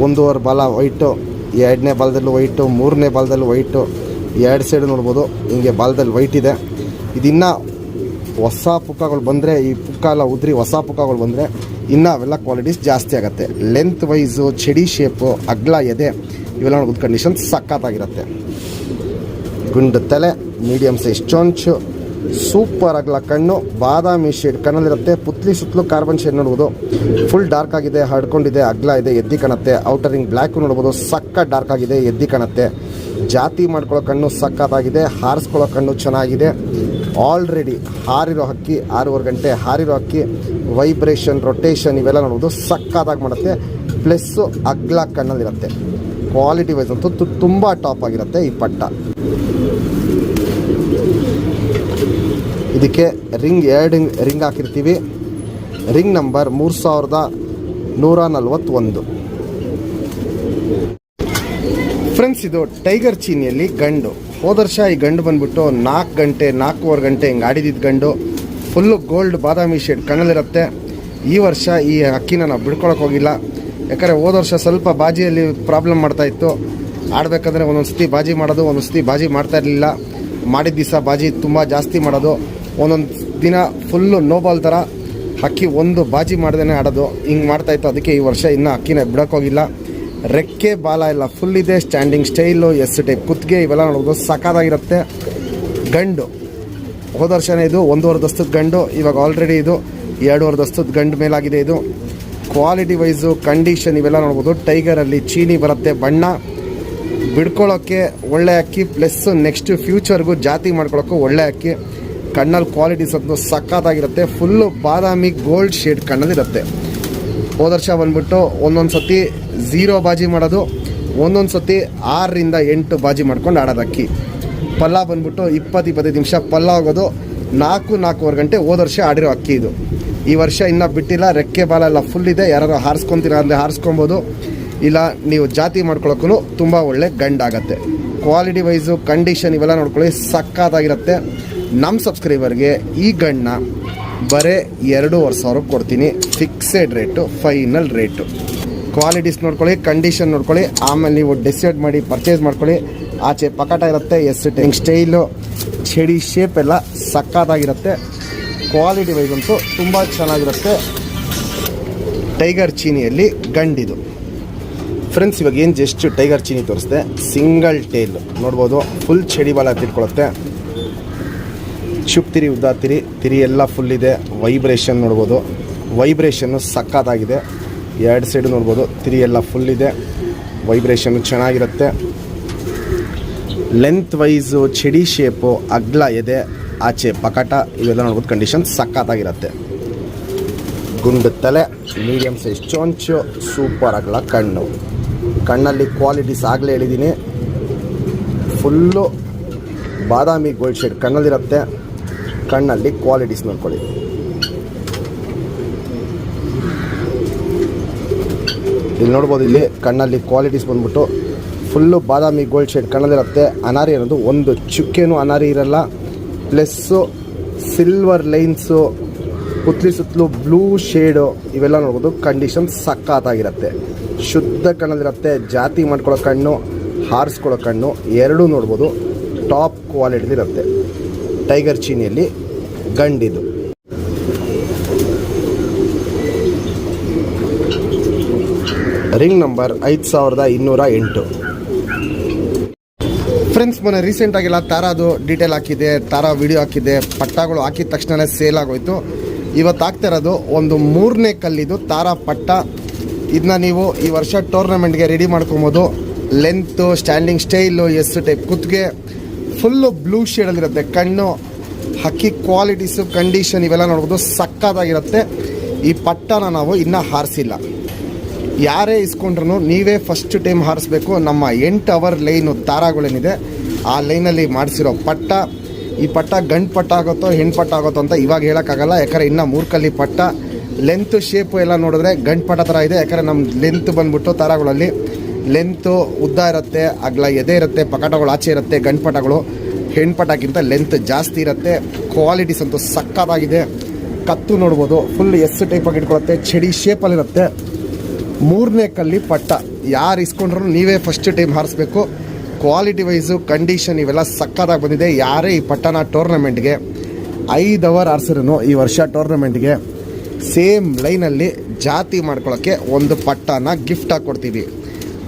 Speaker 1: 1.5 ಬಾಲ ವೈಟು, 2ನೇ ಬಾಲದಲ್ಲೂ ವೈಟು, 3ನೇ ಬಾಲದಲ್ಲೂ ವೈಟು, 2 ಸೈಡು ನೋಡ್ಬೋದು ಹಿಂಗೆ ಬಾಲದಲ್ಲಿ ವೈಟ್ ಇದೆ. ಇದಿನ್ನೂ ಹೊಸ ಪುಕ್ಕಗಳು ಬಂದರೆ, ಈ ಪುಕ್ಕ ಎಲ್ಲ ಉದ್ರಿ ಹೊಸ ಪುಕ್ಕಗಳು ಬಂದರೆ ಇನ್ನೂ ಅವೆಲ್ಲ ಕ್ವಾಲಿಟೀಸ್ ಜಾಸ್ತಿ ಆಗುತ್ತೆ. ಲೆಂತ್ ವೈಸು, ಚಡಿ ಶೇಪು, ಅಗ್ಲ ಎದೆ ಇವೆಲ್ಲ ನೋಡ್ಬೋದು ಕಂಡೀಷನ್ ಸಕ್ಕತ್ತಾಗಿರುತ್ತೆ. ಗುಂಡು ತಲೆ, ಮೀಡಿಯಮ್ ಸೈಜ್ ಚೊಂಚು, ಸೂಪರ್ ಅಗಲ ಕಣ್ಣು, ಬಾದಾಮಿ ಶೇಡ್ ಕಣ್ಣಲ್ಲಿರುತ್ತೆ. ಪುತ್ಲಿ ಸುತ್ತಲೂ ಕಾರ್ಬನ್ ಶೇಡ್ ನೋಡ್ಬೋದು. ಫುಲ್ ಡಾರ್ಕ್ ಆಗಿದೆ, ಹರ್ಡ್ಕೊಂಡಿದೆ, ಅಗ್ಲ ಇದೆ, ಎದ್ದಿ ಕಾಣುತ್ತೆ. ಔಟರಿಂಗ್ ಬ್ಲ್ಯಾಕು ನೋಡ್ಬೋದು, ಸಕ್ಕ ಡಾರ್ಕ್ ಆಗಿದೆ, ಎದ್ದಿ ಕಾಣುತ್ತೆ. ಜಾತಿ ಮಾಡ್ಕೊಳ್ಳೋ ಕಣ್ಣು ಸಕ್ಕತ್ತಾಗಿದೆ, ಹಾರಿಸ್ಕೊಳ್ಳೋ ಕಣ್ಣು ಚೆನ್ನಾಗಿದೆ. ಆಲ್ರೆಡಿ ಹಾರಿರೋ ಹಕ್ಕಿ, 6:15 ಗಂಟೆ ಹಾರಿರೋ ಹಕ್ಕಿ. ವೈಬ್ರೇಷನ್, ರೊಟೇಷನ್ ಇವೆಲ್ಲ ನೋಡ್ಬೋದು ಸಕ್ಕತ್ತಾಗಿ ಮಾಡುತ್ತೆ. ಪ್ಲಸ್ಸು ಅಗ್ಲ ಕಣ್ಣಲ್ಲಿರುತ್ತೆ. ಕ್ವಾಲಿಟಿ ವೈಸ್ ಅಂತೂ ತುಂಬ ಟಾಪ್ ಆಗಿರುತ್ತೆ ಈ ಪಟ್ಟ. ಇದಕ್ಕೆ ರಿಂಗ್ 2 ರಿಂಗ್ ಹಾಕಿರ್ತೀವಿ. Ring number 3141. ಫ್ರೆಂಡ್ಸ್, ಇದು ಟೈಗರ್ ಚೀನಿಯಲ್ಲಿ ಗಂಡು. ಹೋದ ವರ್ಷ ಈ ಗಂಡು ಬಂದುಬಿಟ್ಟು 4 ಗಂಟೆ 4:15 ಗಂಟೆ ಹಿಂಗೆ ಆಡಿದಿದ್ದು ಗಂಡು. ಫುಲ್ಲು ಗೋಲ್ಡ್ ಬಾದಾಮಿ ಶೇಡ್ ಕಣ್ಣಲ್ಲಿರುತ್ತೆ. ಈ ವರ್ಷ ಈ ಅಕ್ಕಿನ ನಾವು ಬಿಡ್ಕೊಳಕ್ಕೆ ಹೋಗಿಲ್ಲ. ಯಾಕಂದರೆ ಹೋದ ವರ್ಷ ಸ್ವಲ್ಪ ಬಾಜಿಯಲ್ಲಿ ಪ್ರಾಬ್ಲಮ್ ಮಾಡ್ತಾಯಿತ್ತು. ಆಡಬೇಕಂದ್ರೆ ಒಂದೊಂದು ಸತಿ ಬಾಜಿ ಮಾಡೋದು, ಒಂದೊಂದು ಸತಿ ಬಾಜಿ ಮಾಡ್ತಾ ಇರಲಿಲ್ಲ. ಮಾಡಿದ ದಿವಸ ಬಾಜಿ ತುಂಬ ಜಾಸ್ತಿ ಮಾಡೋದು. ಒಂದೊಂದು ದಿನ ಫುಲ್ಲು ನೋಬಾಲ್ ಥರ ಅಕ್ಕಿ ಒಂದು ಬಾಜಿ ಮಾಡ್ದೇ ಆಡೋದು, ಹಿಂಗೆ ಮಾಡ್ತಾಯಿತ್ತು. ಅದಕ್ಕೆ ಈ ವರ್ಷ ಇನ್ನೂ ಅಕ್ಕಿನ ಬಿಡೋಕ್ಕೋಗಿಲ್ಲ. ರೆಕ್ಕೆ ಬಾಲ ಎಲ್ಲ ಫುಲ್ ಇದೆ. ಸ್ಟ್ಯಾಂಡಿಂಗ್ ಸ್ಟೈಲು, ಎಸ್ ಟೈಪ್ ಕುತ್ತಿಗೆ ಇವೆಲ್ಲ ನೋಡ್ಬೋದು ಸಕ್ಕತ್ತಾಗಿರುತ್ತೆ. ಗಂಡು ಹೋದ ವರ್ಷನೇ ಇದು 1.5 ದಸ್ತದ ಗಂಡು. ಇವಾಗ ಆಲ್ರೆಡಿ ಇದು 2.5 ದಸ್ತದ ಗಂಡು ಮೇಲಾಗಿದೆ. ಇದು ಕ್ವಾಲಿಟಿ ವೈಸು, ಕಂಡೀಷನ್ ಇವೆಲ್ಲ ನೋಡ್ಬೋದು. ಟೈಗರಲ್ಲಿ ಚೀನಿ ಬರುತ್ತೆ ಬಣ್ಣ. ಬಿಡ್ಕೊಳ್ಳೋಕ್ಕೆ ಒಳ್ಳೆ ಅಕ್ಕಿ, ಪ್ಲಸ್ ನೆಕ್ಸ್ಟ್ ಫ್ಯೂಚರ್ಗೂ ಜಾತಿ ಮಾಡ್ಕೊಳ್ಳೋಕ್ಕೂ ಒಳ್ಳೆ ಅಕ್ಕಿ. ಕಣ್ಣಲ್ಲಿ ಕ್ವಾಲಿಟೀಸ್ ಅಂತೂ ಸಕ್ಕತ್ತಾಗಿರುತ್ತೆ. ಫುಲ್ಲು ಬಾದಾಮಿ ಗೋಲ್ಡ್ ಶೇಡ್ ಕಣ್ಣಲ್ಲಿರುತ್ತೆ. ಹೋದ ವರ್ಷ ಬಂದ್ಬಿಟ್ಟು ಒಂದೊಂದು ಸತಿ 0 ಬಾಜಿ ಮಾಡೋದು, ಒಂದೊಂದು ಸತಿ 6ರಿಂದ 8 ಬಾಜಿ ಮಾಡ್ಕೊಂಡು ಆಡೋದು ಅಕ್ಕಿ. ಪಲ್ಲ ಬಂದ್ಬಿಟ್ಟು 20-25 ನಿಮಿಷ ಪಲ್ಲ ಹೋಗೋದು. 4-4:15 ಗಂಟೆ ಹೋದ ವರ್ಷ ಆಡಿರೋ ಅಕ್ಕಿ ಇದು. ಈ ವರ್ಷ ಇನ್ನೂ ಬಿಟ್ಟಿಲ್ಲ. ರೆಕ್ಕೆ ಬಾಲ ಎಲ್ಲ ಫುಲ್ ಇದೆ. ಯಾರು ಹಾರಿಸ್ಕೊತೀರ ಅಂದರೆ ಹಾರಿಸ್ಕೊಬೋದು, ಇಲ್ಲ ನೀವು ಜಾತಿ ಮಾಡ್ಕೊಳಕ್ಕೂ ತುಂಬ ಒಳ್ಳೆ ಗಂಡಾಗತ್ತೆ. ಕ್ವಾಲಿಟಿ ವೈಸು, ಕಂಡೀಷನ್ ಇವೆಲ್ಲ ನೋಡ್ಕೊಳ್ಳಿ ಸಕ್ಕತ್ತಾಗಿರುತ್ತೆ. ನಮ್ಮ ಸಬ್ಸ್ಕ್ರೈಬರ್ಗೆ ಈ ಗಂಡನ್ನ ಬರೀ 2,500 ಕೊಡ್ತೀನಿ. Fixed rate, final rate. Qualities ನೋಡ್ಕೊಳ್ಳಿ, ಕಂಡೀಷನ್ ನೋಡ್ಕೊಳ್ಳಿ, ಆಮೇಲೆ ನೀವು ಡಿಸೈಡ್ ಮಾಡಿ ಪರ್ಚೇಸ್ ಮಾಡ್ಕೊಳ್ಳಿ. ಆಚೆ ಪಕಟ ಇರುತ್ತೆ, ಎಸ್ ಟೈಂಗ್ ಸ್ಟೈಲು, ಚಡಿ ಶೇಪ್ ಎಲ್ಲ ಸಕ್ಕತ್ತಾಗಿರುತ್ತೆ. ಕ್ವಾಲಿಟಿ ವೈಸ್ ಅಂತೂ ತುಂಬ ಚೆನ್ನಾಗಿರುತ್ತೆ. ಟೈಗರ್ ಚೀನಿಯಲ್ಲಿ ಗಂಡಿದು. ಫ್ರೆಂಡ್ಸ್, ಇವಾಗ ಏನು ಜಸ್ಟ್ ಟೈಗರ್ ಚೀನಿ ತೋರಿಸ್ದೆ. ಸಿಂಗಲ್ ಟೇಲ್ ನೋಡ್ಬೋದು. ಫುಲ್ ಚಡಿ ಬಾಲ ತಿಳ್ಕೊಳುತ್ತೆ. ಚುಪ್ ತಿರಿ ಉದ್ದ ತಿರಿ, ತಿರಿ ಎಲ್ಲ ಫುಲ್ ಇದೆ. ವೈಬ್ರೇಷನ್ ನೋಡ್ಬೋದು, ವೈಬ್ರೇಷನ್ನು ಸಕ್ಕತ್ತಾಗಿದೆ. 2 ಸೈಡು ನೋಡ್ಬೋದು, ತಿರಿ ಎಲ್ಲ ಫುಲ್ ಇದೆ. ವೈಬ್ರೇಷನ್ನು ಚೆನ್ನಾಗಿರುತ್ತೆ. ಲೆಂತ್ ವೈಸು, ಚಡಿ ಶೇಪು, ಅಗ್ಲ ಎದೆ, ಆಚೆ ಪಕಟ ಇವೆಲ್ಲ ನೋಡ್ಬೋದು ಕಂಡೀಷನ್ ಸಕ್ಕತ್ತಾಗಿರುತ್ತೆ. ಗುಂಡು ತಲೆ, ಮೀಡಿಯಮ್ ಸೈಜ್ ಚೊಂಚು, ಸೂಪರ್ ಅಗಲ ಕಣ್ಣು. ಕಣ್ಣಲ್ಲಿ ಕ್ವಾಲಿಟೀಸ್ ಆಗಲೇ ಹೇಳಿದ್ದೀನಿ. ಫುಲ್ಲು ಬಾದಾಮಿ ಗೋಲ್ಡ್ ಶೇಡ್ ಕಣ್ಣಲ್ಲಿರುತ್ತೆ. ಕಣ್ಣಲ್ಲಿ ಕ್ವಾಲಿಟೀಸ್ ನೋಡ್ಕೊಳ್ಳಿ. ಇಲ್ಲಿ ನೋಡ್ಬೋದು, ಇಲ್ಲಿ ಕಣ್ಣಲ್ಲಿ ಕ್ವಾಲಿಟೀಸ್ ಬಂದ್ಬಿಟ್ಟು ಫುಲ್ಲು ಬಾದಾಮಿ ಗೋಲ್ಡ್ ಶೇಡ್ ಕಣ್ಣಲ್ಲಿರುತ್ತೆ. ಅನಾರಿ ಅನ್ನೋದು ಒಂದು ಚುಕ್ಕೆನೂ ಅನಾರಿ ಇರಲ್ಲ. ಪ್ಲಸ್ಸು ಸಿಲ್ವರ್ ಲೈನ್ಸು, ಪುತ್ಲಿ ಸುತ್ತಲೂ ಬ್ಲೂ ಶೇಡು ಇವೆಲ್ಲ ನೋಡ್ಬೋದು. ಕಂಡೀಷನ್ ಸಖತ್ತಾಗಿರುತ್ತೆ. ಶುದ್ಧ ಕಣ್ಣಲ್ಲಿರುತ್ತೆ. ಜಾತಿ ಮಾಡ್ಕೊಳ್ಳೋ ಕಣ್ಣು, ಹಾರಿಸ್ಕೊಳ್ಳೋ ಕಣ್ಣು ಎರಡೂ ನೋಡ್ಬೋದು. ಟಾಪ್ ಕ್ವಾಲಿಟಿಲಿರುತ್ತೆ. ಟೈಗರ್ ಚೀನಿಯಲ್ಲಿ ಗಂಡಿದು. Ring number 5208. ಫ್ರೆಂಡ್ಸ್, ಮೊನ್ನೆ ರೀಸೆಂಟಾಗೆಲ್ಲ ತಾರಾದು ಡೀಟೇಲ್ ಹಾಕಿದೆ, ತಾರಾ ವಿಡಿಯೋ ಹಾಕಿದೆ. ಪಟ್ಟಗಳು ಹಾಕಿದ ತಕ್ಷಣ ಸೇಲ್ ಆಗೋಯ್ತು. ಇವತ್ತು ಆಗ್ತಾ ಇರೋದು ಒಂದು 3ನೇ ಕಲ್ಲಿದು ತಾರಾ ಪಟ್ಟ. ಇದನ್ನ ನೀವು ಈ ವರ್ಷ ಟೂರ್ನಮೆಂಟ್ಗೆ ರೆಡಿ ಮಾಡ್ಕೊಬೋದು. Length, standing style, S type ಕುತ್ತಿಗೆ, ಫುಲ್ಲು ಬ್ಲೂ ಶೇಡಲ್ಲಿರುತ್ತೆ ಕಣ್ಣು. ಹಕ್ಕಿ ಕ್ವಾಲಿಟೀಸು, ಕಂಡೀಷನ್ ಇವೆಲ್ಲ ನೋಡ್ಬೋದು. ಸಕ್ಕತ್ತಾಗಿರುತ್ತೆ. ಈ ಪಟ್ಟನ ನಾವು ಇನ್ನೂ ಹಾರಿಸಿಲ್ಲ. ಯಾರೇ ಇಸ್ಕೊಂಡ್ರು ನೀವೇ ಫಸ್ಟ್ ಟೈಮ್ ಹಾರಿಸ್ಬೇಕು. ನಮ್ಮ 8 ಅವರ್ ಲೈನು ತಾರಾಗಳೇನಿದೆ ಆ ಲೈನಲ್ಲಿ ಮಾಡಿಸಿರೋ ಪಟ್ಟ. ಈ ಪಟ್ಟ ಗಂಡು ಪಟ್ಟ ಆಗುತ್ತೋ ಹೆಣ್ಣು ಪಟ್ಟ ಆಗುತ್ತೋ ಅಂತ ಇವಾಗ ಹೇಳೋಕ್ಕಾಗಲ್ಲ. ಯಾಕಂದರೆ ಇನ್ನೂ 3 ಕಲ್ಲಿ ಪಟ್ಟ. ಲೆಂತು ಶೇಪು ಎಲ್ಲ ನೋಡಿದ್ರೆ ಗಂಡು ಪಟ್ಟ ಥರ ಇದೆ. ಯಾಕಂದರೆ ನಮ್ಮ ಲೆಂತ್ ಬಂದ್ಬಿಟ್ಟು ತಾರಾಗಳಲ್ಲಿ ಲೆಂತು ಉದ್ದ ಇರುತ್ತೆ, ಅಗಲ ಎದೆ ಇರುತ್ತೆ, ಪಕಟಗಳು ಆಚೆ ಇರುತ್ತೆ. ಗಂಡು ಪಟಗಳು ಹೆಣ್ಣು ಪಟಕ್ಕಿಂತ ಲೆಂತ್ ಜಾಸ್ತಿ ಇರುತ್ತೆ. ಕ್ವಾಲಿಟೀಸ್ ಅಂತೂ ಸಕ್ಕತ್ತಾಗಿದೆ. ಕತ್ತು ನೋಡ್ಬೋದು, ಫುಲ್ ಎಸ್ ಟೈಪಾಗಿ ಇಟ್ಕೊಳುತ್ತೆ. ಚಡಿ ಶೇಪಲ್ಲಿರುತ್ತೆ. 3ನೇ ಕಲ್ಲಿ ಪಟ್ಟ. ಯಾರು ಇಸ್ಕೊಂಡ್ರು ನೀವೇ ಫಸ್ಟ್ ಟೈಮ್ ಹಾರಿಸ್ಬೇಕು. ಕ್ವಾಲಿಟಿ ವೈಸು, ಕಂಡೀಷನ್ ಇವೆಲ್ಲ ಸಕ್ಕತ್ತಾಗಿ ಬಂದಿದೆ. ಯಾರೇ ಈ ಪಟ್ಟನ ಟೂರ್ನಮೆಂಟ್ಗೆ 5 ಅವರ್ ಹಾರಿಸಿದ್ರು ಈ ವರ್ಷ ಟೂರ್ನಮೆಂಟ್ಗೆ ಸೇಮ್ ಲೈನಲ್ಲಿ ಜಾತಿ ಮಾಡ್ಕೊಳ್ಳೋಕ್ಕೆ ಒಂದು ಪಟ್ಟನ ಗಿಫ್ಟಾಗಿ ಕೊಡ್ತೀವಿ.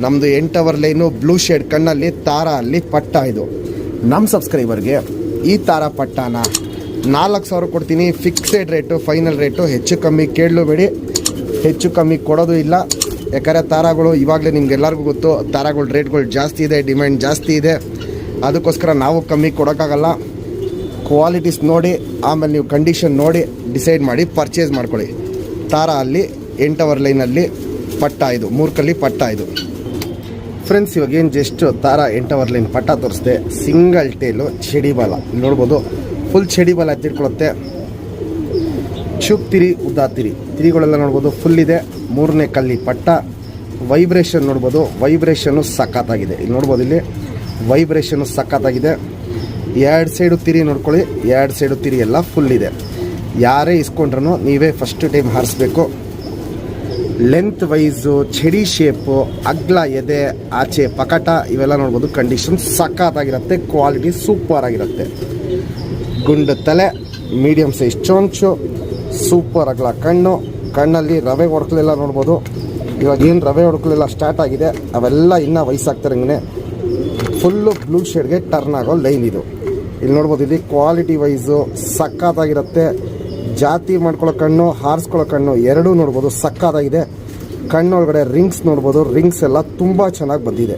Speaker 1: ನಮ್ಮದು 8 ಅವರ್ ಲೈನು ಬ್ಲೂ ಶೇಡ್ ಕಣ್ಣಲ್ಲಿ ತಾರಾ ಅಲ್ಲಿ ಪಟ್ಟ. ಇದು ನಮ್ಮ ಸಬ್ಸ್ಕ್ರೈಬರ್ಗೆ ಈ ತಾರಾ ಪಟ್ಟನ 4,000 ಕೊಡ್ತೀನಿ. Fixed rate, final rate. ಹೆಚ್ಚು ಕಮ್ಮಿ ಕೇಳಲೂಬೇಡಿ, ಹೆಚ್ಚು ಕಮ್ಮಿ ಕೊಡೋದು ಇಲ್ಲ. ಯಾಕಂದರೆ ತಾರಾಗಳು ಇವಾಗಲೇ ನಿಮ್ಗೆಲ್ಲರಿಗೂ ಗೊತ್ತು, ತಾರಾಗಳ ರೇಟ್ಗಳು ಜಾಸ್ತಿ ಇದೆ, ಡಿಮ್ಯಾಂಡ್ ಜಾಸ್ತಿ ಇದೆ. ಅದಕ್ಕೋಸ್ಕರ ನಾವು ಕಮ್ಮಿ ಕೊಡೋಕ್ಕಾಗಲ್ಲ. ಕ್ವಾಲಿಟೀಸ್ ನೋಡಿ ಆಮೇಲೆ ನೀವು ಕಂಡೀಷನ್ ನೋಡಿ ಡಿಸೈಡ್ ಮಾಡಿ ಪರ್ಚೇಸ್ ಮಾಡ್ಕೊಳ್ಳಿ. ತಾರಾ ಅಲ್ಲಿ 8 ಅವರ್ ಲೈನಲ್ಲಿ ಪಟ್ಟ. ಇದು 3 ಕಲ್ಲಿ ಪಟ್ಟ. ಇದು ಫ್ರೆಂಡ್ಸ್, ಇವಾಗೇನು ಜಸ್ಟ್ ತಾರಾ 8 ಅವರ್ ಲೈನ್ ಪಟ್ಟ ತೋರಿಸ್ದೆ. ಸಿಂಗಲ್ ಟೇಲು, ಚಡಿ ಬಾಲ ನೋಡ್ಬೋದು. ಫುಲ್ ಚಡಿ ಬಾಲ ಎತ್ತಿಟ್ಕೊಳ್ಳುತ್ತೆ. ಚುಪ್ ತಿರಿ, ಉದ್ದ ತಿರಿ, ತಿರಿಗಳೆಲ್ಲ ನೋಡ್ಬೋದು. ಫುಲ್ ಇದೆ. 3ನೇ ಕಲ್ಲಿ ಪಟ್ಟ. ವೈಬ್ರೇಷನ್ ನೋಡ್ಬೋದು. ವೈಬ್ರೇಷನ್ನು ಸಖತ್ತಾಗಿದೆ. ಇಲ್ಲಿ ನೋಡ್ಬೋದು, ಇಲ್ಲಿ ವೈಬ್ರೇಷನ್ನು ಸಖತ್ತಾಗಿದೆ. 2 ಸೈಡು ತಿರಿ ನೋಡ್ಕೊಳ್ಳಿ. 2 ಸೈಡು ತಿರಿ ಎಲ್ಲ ಫುಲ್ ಇದೆ. ಯಾರೇ ಇಸ್ಕೊಂಡ್ರೂ ನೀವೇ ಫಸ್ಟ್ ಟೈಮ್ ಹಾರಿಸ್ಬೇಕು. ಲೆಂತ್ ವೈಸು, ಚಡಿ ಶೇಪು, ಅಗ್ಲ ಎದೆ, ಆಚೆ ಪಕಟ ಇವೆಲ್ಲ ನೋಡ್ಬೋದು. ಕಂಡೀಷನ್ ಸಖತ್ತಾಗಿರುತ್ತೆ. ಕ್ವಾಲಿಟಿ ಸೂಪರ್ ಆಗಿರುತ್ತೆ. ಗುಂಡು ತಲೆ, ಮೀಡಿಯಮ್ ಸೈಜ್ ಚೊಂಚು, ಸೂಪರ್ ಅಗಲ ಕಣ್ಣು. ಕಣ್ಣಲ್ಲಿ ರವೆ ಹೊಡ್ಕಲೆಲ್ಲ ನೋಡ್ಬೋದು. ಇವಾಗ ಏನು ರವೆ ಹೊಡ್ಕಲೆಲ್ಲ ಸ್ಟಾರ್ಟ್ ಆಗಿದೆ, ಅವೆಲ್ಲ ಇನ್ನೂ ವಯಸ್ಸಾಗ್ತಾರಂಗೆ ಫುಲ್ಲು ಬ್ಲೂ ಶೇಡ್ಗೆ ಟರ್ನ್ ಆಗೋ ಲೈನ್ ಇದು. ಇಲ್ಲಿ ನೋಡ್ಬೋದು, ಇಲ್ಲಿ ಕ್ವಾಲಿಟಿ ವೈಸು ಸಖತ್ತಾಗಿರುತ್ತೆ. ಜಾತಿ ಮಾಡ್ಕೊಳ್ಳೋ ಕಣ್ಣು, ಹಾರಿಸ್ಕೊಳ್ಳೋ ಕಣ್ಣು ಎರಡೂ ನೋಡ್ಬೋದು. ಸಖತ್ತಾಗಿದೆ. ಕಣ್ಣೊಳಗಡೆ ರಿಂಗ್ಸ್ ನೋಡ್ಬೋದು. ರಿಂಗ್ಸ್ ಎಲ್ಲ ತುಂಬ ಚೆನ್ನಾಗಿ ಬಂದಿದೆ.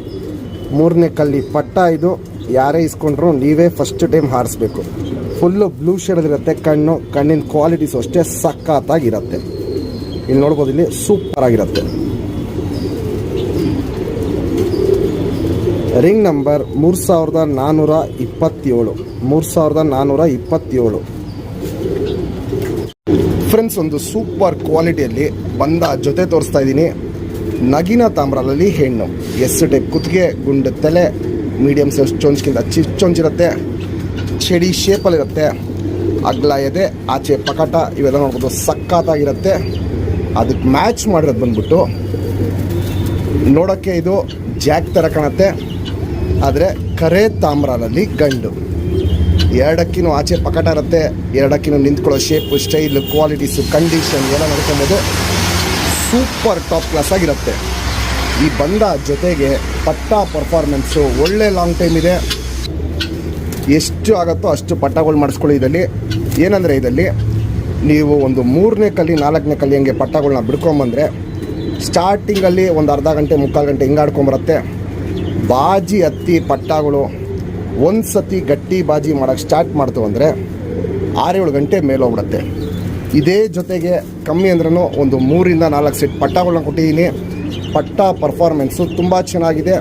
Speaker 1: 3ನೇ ಕಲ್ಲಿ ಪಟ್ಟ. ಇದು ಯಾರೇ ಇಸ್ಕೊಂಡ್ರು ನೀವೇ ಫಸ್ಟ್ ಟೈಮ್ ಹಾರಿಸ್ಬೇಕು. ಫುಲ್ಲು ಬ್ಲೂ ಶೇಡಲ್ಲಿರುತ್ತೆ ಕಣ್ಣು. ಕಣ್ಣಿನ ಕ್ವಾಲಿಟೀಸು ಅಷ್ಟೇ ಸಖತ್ತಾಗಿರುತ್ತೆ. ಇಲ್ಲಿ ನೋಡ್ಬೋದು, ಇಲ್ಲಿ ಸೂಪರ್ ಆಗಿರುತ್ತೆ. Ring number 3427. 3427. ಫ್ರೆಂಡ್ಸ್, ಒಂದು ಸೂಪರ್ ಕ್ವಾಲಿಟಿಯಲ್ಲಿ ಬಂದ ಜೊತೆ ತೋರಿಸ್ತಾ ಇದ್ದೀನಿ. ನಗಿನ ತಾಮ್ರಲ್ಲಿ ಹೆಣ್ಣು. ಎಸ್ ಟೈಪ್ ಕುತ್ತಿಗೆ, ಗುಂಡು ತಲೆ, ಮೀಡಿಯಮ್ ಸೈಜ್ ಚೊಂಚ್ಗಿಂತ ಚೊಂಚಿರುತ್ತೆ. ಚಡಿ ಶೇಪಲ್ಲಿರುತ್ತೆ. ಅಗ್ಲ ಎದೆ, ಆಚೆ ಪಕಟ ಇವೆಲ್ಲ ನೋಡ್ಬೋದು. ಸಖತ್ತಾಗಿರುತ್ತೆ. ಅದಕ್ಕೆ ಮ್ಯಾಚ್ ಮಾಡಿರೋದು ಬಂದ್ಬಿಟ್ಟು ನೋಡೋಕ್ಕೆ ಇದು ಜಾಕ್ ಥರ ಕಾಣುತ್ತೆ, ಆದರೆ ಕರೆ ತಾಮ್ರಲ್ಲಿ ಗಂಡು. 2 ಆಚೆ ಪಕಟ ಇರುತ್ತೆ. 2 ನಿಂತ್ಕೊಳ್ಳೋ ಶೇಪು, ಸ್ಟೈಲು, ಕ್ವಾಲಿಟೀಸು, ಕಂಡೀಷನ್ ಎಲ್ಲ ನೋಡ್ಕೊಬೋದು. ಸೂಪರ್ ಟಾಪ್ ಕ್ಲಾಸ್ ಆಗಿರುತ್ತೆ. ಈ ಬಂದ ಜೊತೆಗೆ ಪಟ್ಟ ಪರ್ಫಾರ್ಮೆನ್ಸು ಒಳ್ಳೆ ಲಾಂಗ್ ಟೈಮ್ ಇದೆ. ಎಷ್ಟು ಆಗುತ್ತೋ ಅಷ್ಟು ಪಟ್ಟಗಳು ಮಾಡಿಸ್ಕೊಳ್ಳಿ. ಇದರಲ್ಲಿ ಏನಂದರೆ, ಇದರಲ್ಲಿ ನೀವು ಒಂದು 3ನೇ ಕಲ್ಲಿ 4ನೇ ಕಲ್ಲಿ ಹಂಗೆ ಪಟ್ಟಗಳನ್ನ ಬಿಡ್ಕೊಂಬಂದರೆ ಸ್ಟಾರ್ಟಿಂಗಲ್ಲಿ ಒಂದು ಅರ್ಧ ಗಂಟೆ 3/4 ಗಂಟೆ ಹಿಂಗಾಡ್ಕೊಂಬರುತ್ತೆ. ಬಾಜಿ ಹತ್ತಿ ಪಟ್ಟಗಳು ಒಂದು ಸತಿ ಗಟ್ಟಿ ಬಾಜಿ ಮಾಡೋಕ್ಕೆ ಸ್ಟಾರ್ಟ್ ಮಾಡ್ತು ಅಂದರೆ 6-7 ಗಂಟೆ ಮೇಲೆ ಹೋಗ್ಬಿಡುತ್ತೆ. ಇದೇ ಜೊತೆಗೆ ಕಮ್ಮಿ ಅಂದ್ರೂ ಒಂದು 3ರಿಂದ 4 ಸೆಟ್ ಪಟ್ಟಗಳನ್ನ ಕೊಟ್ಟಿದ್ದೀನಿ. ಪಟ್ಟ ಪರ್ಫಾರ್ಮೆನ್ಸು ತುಂಬ ಚೆನ್ನಾಗಿದೆ.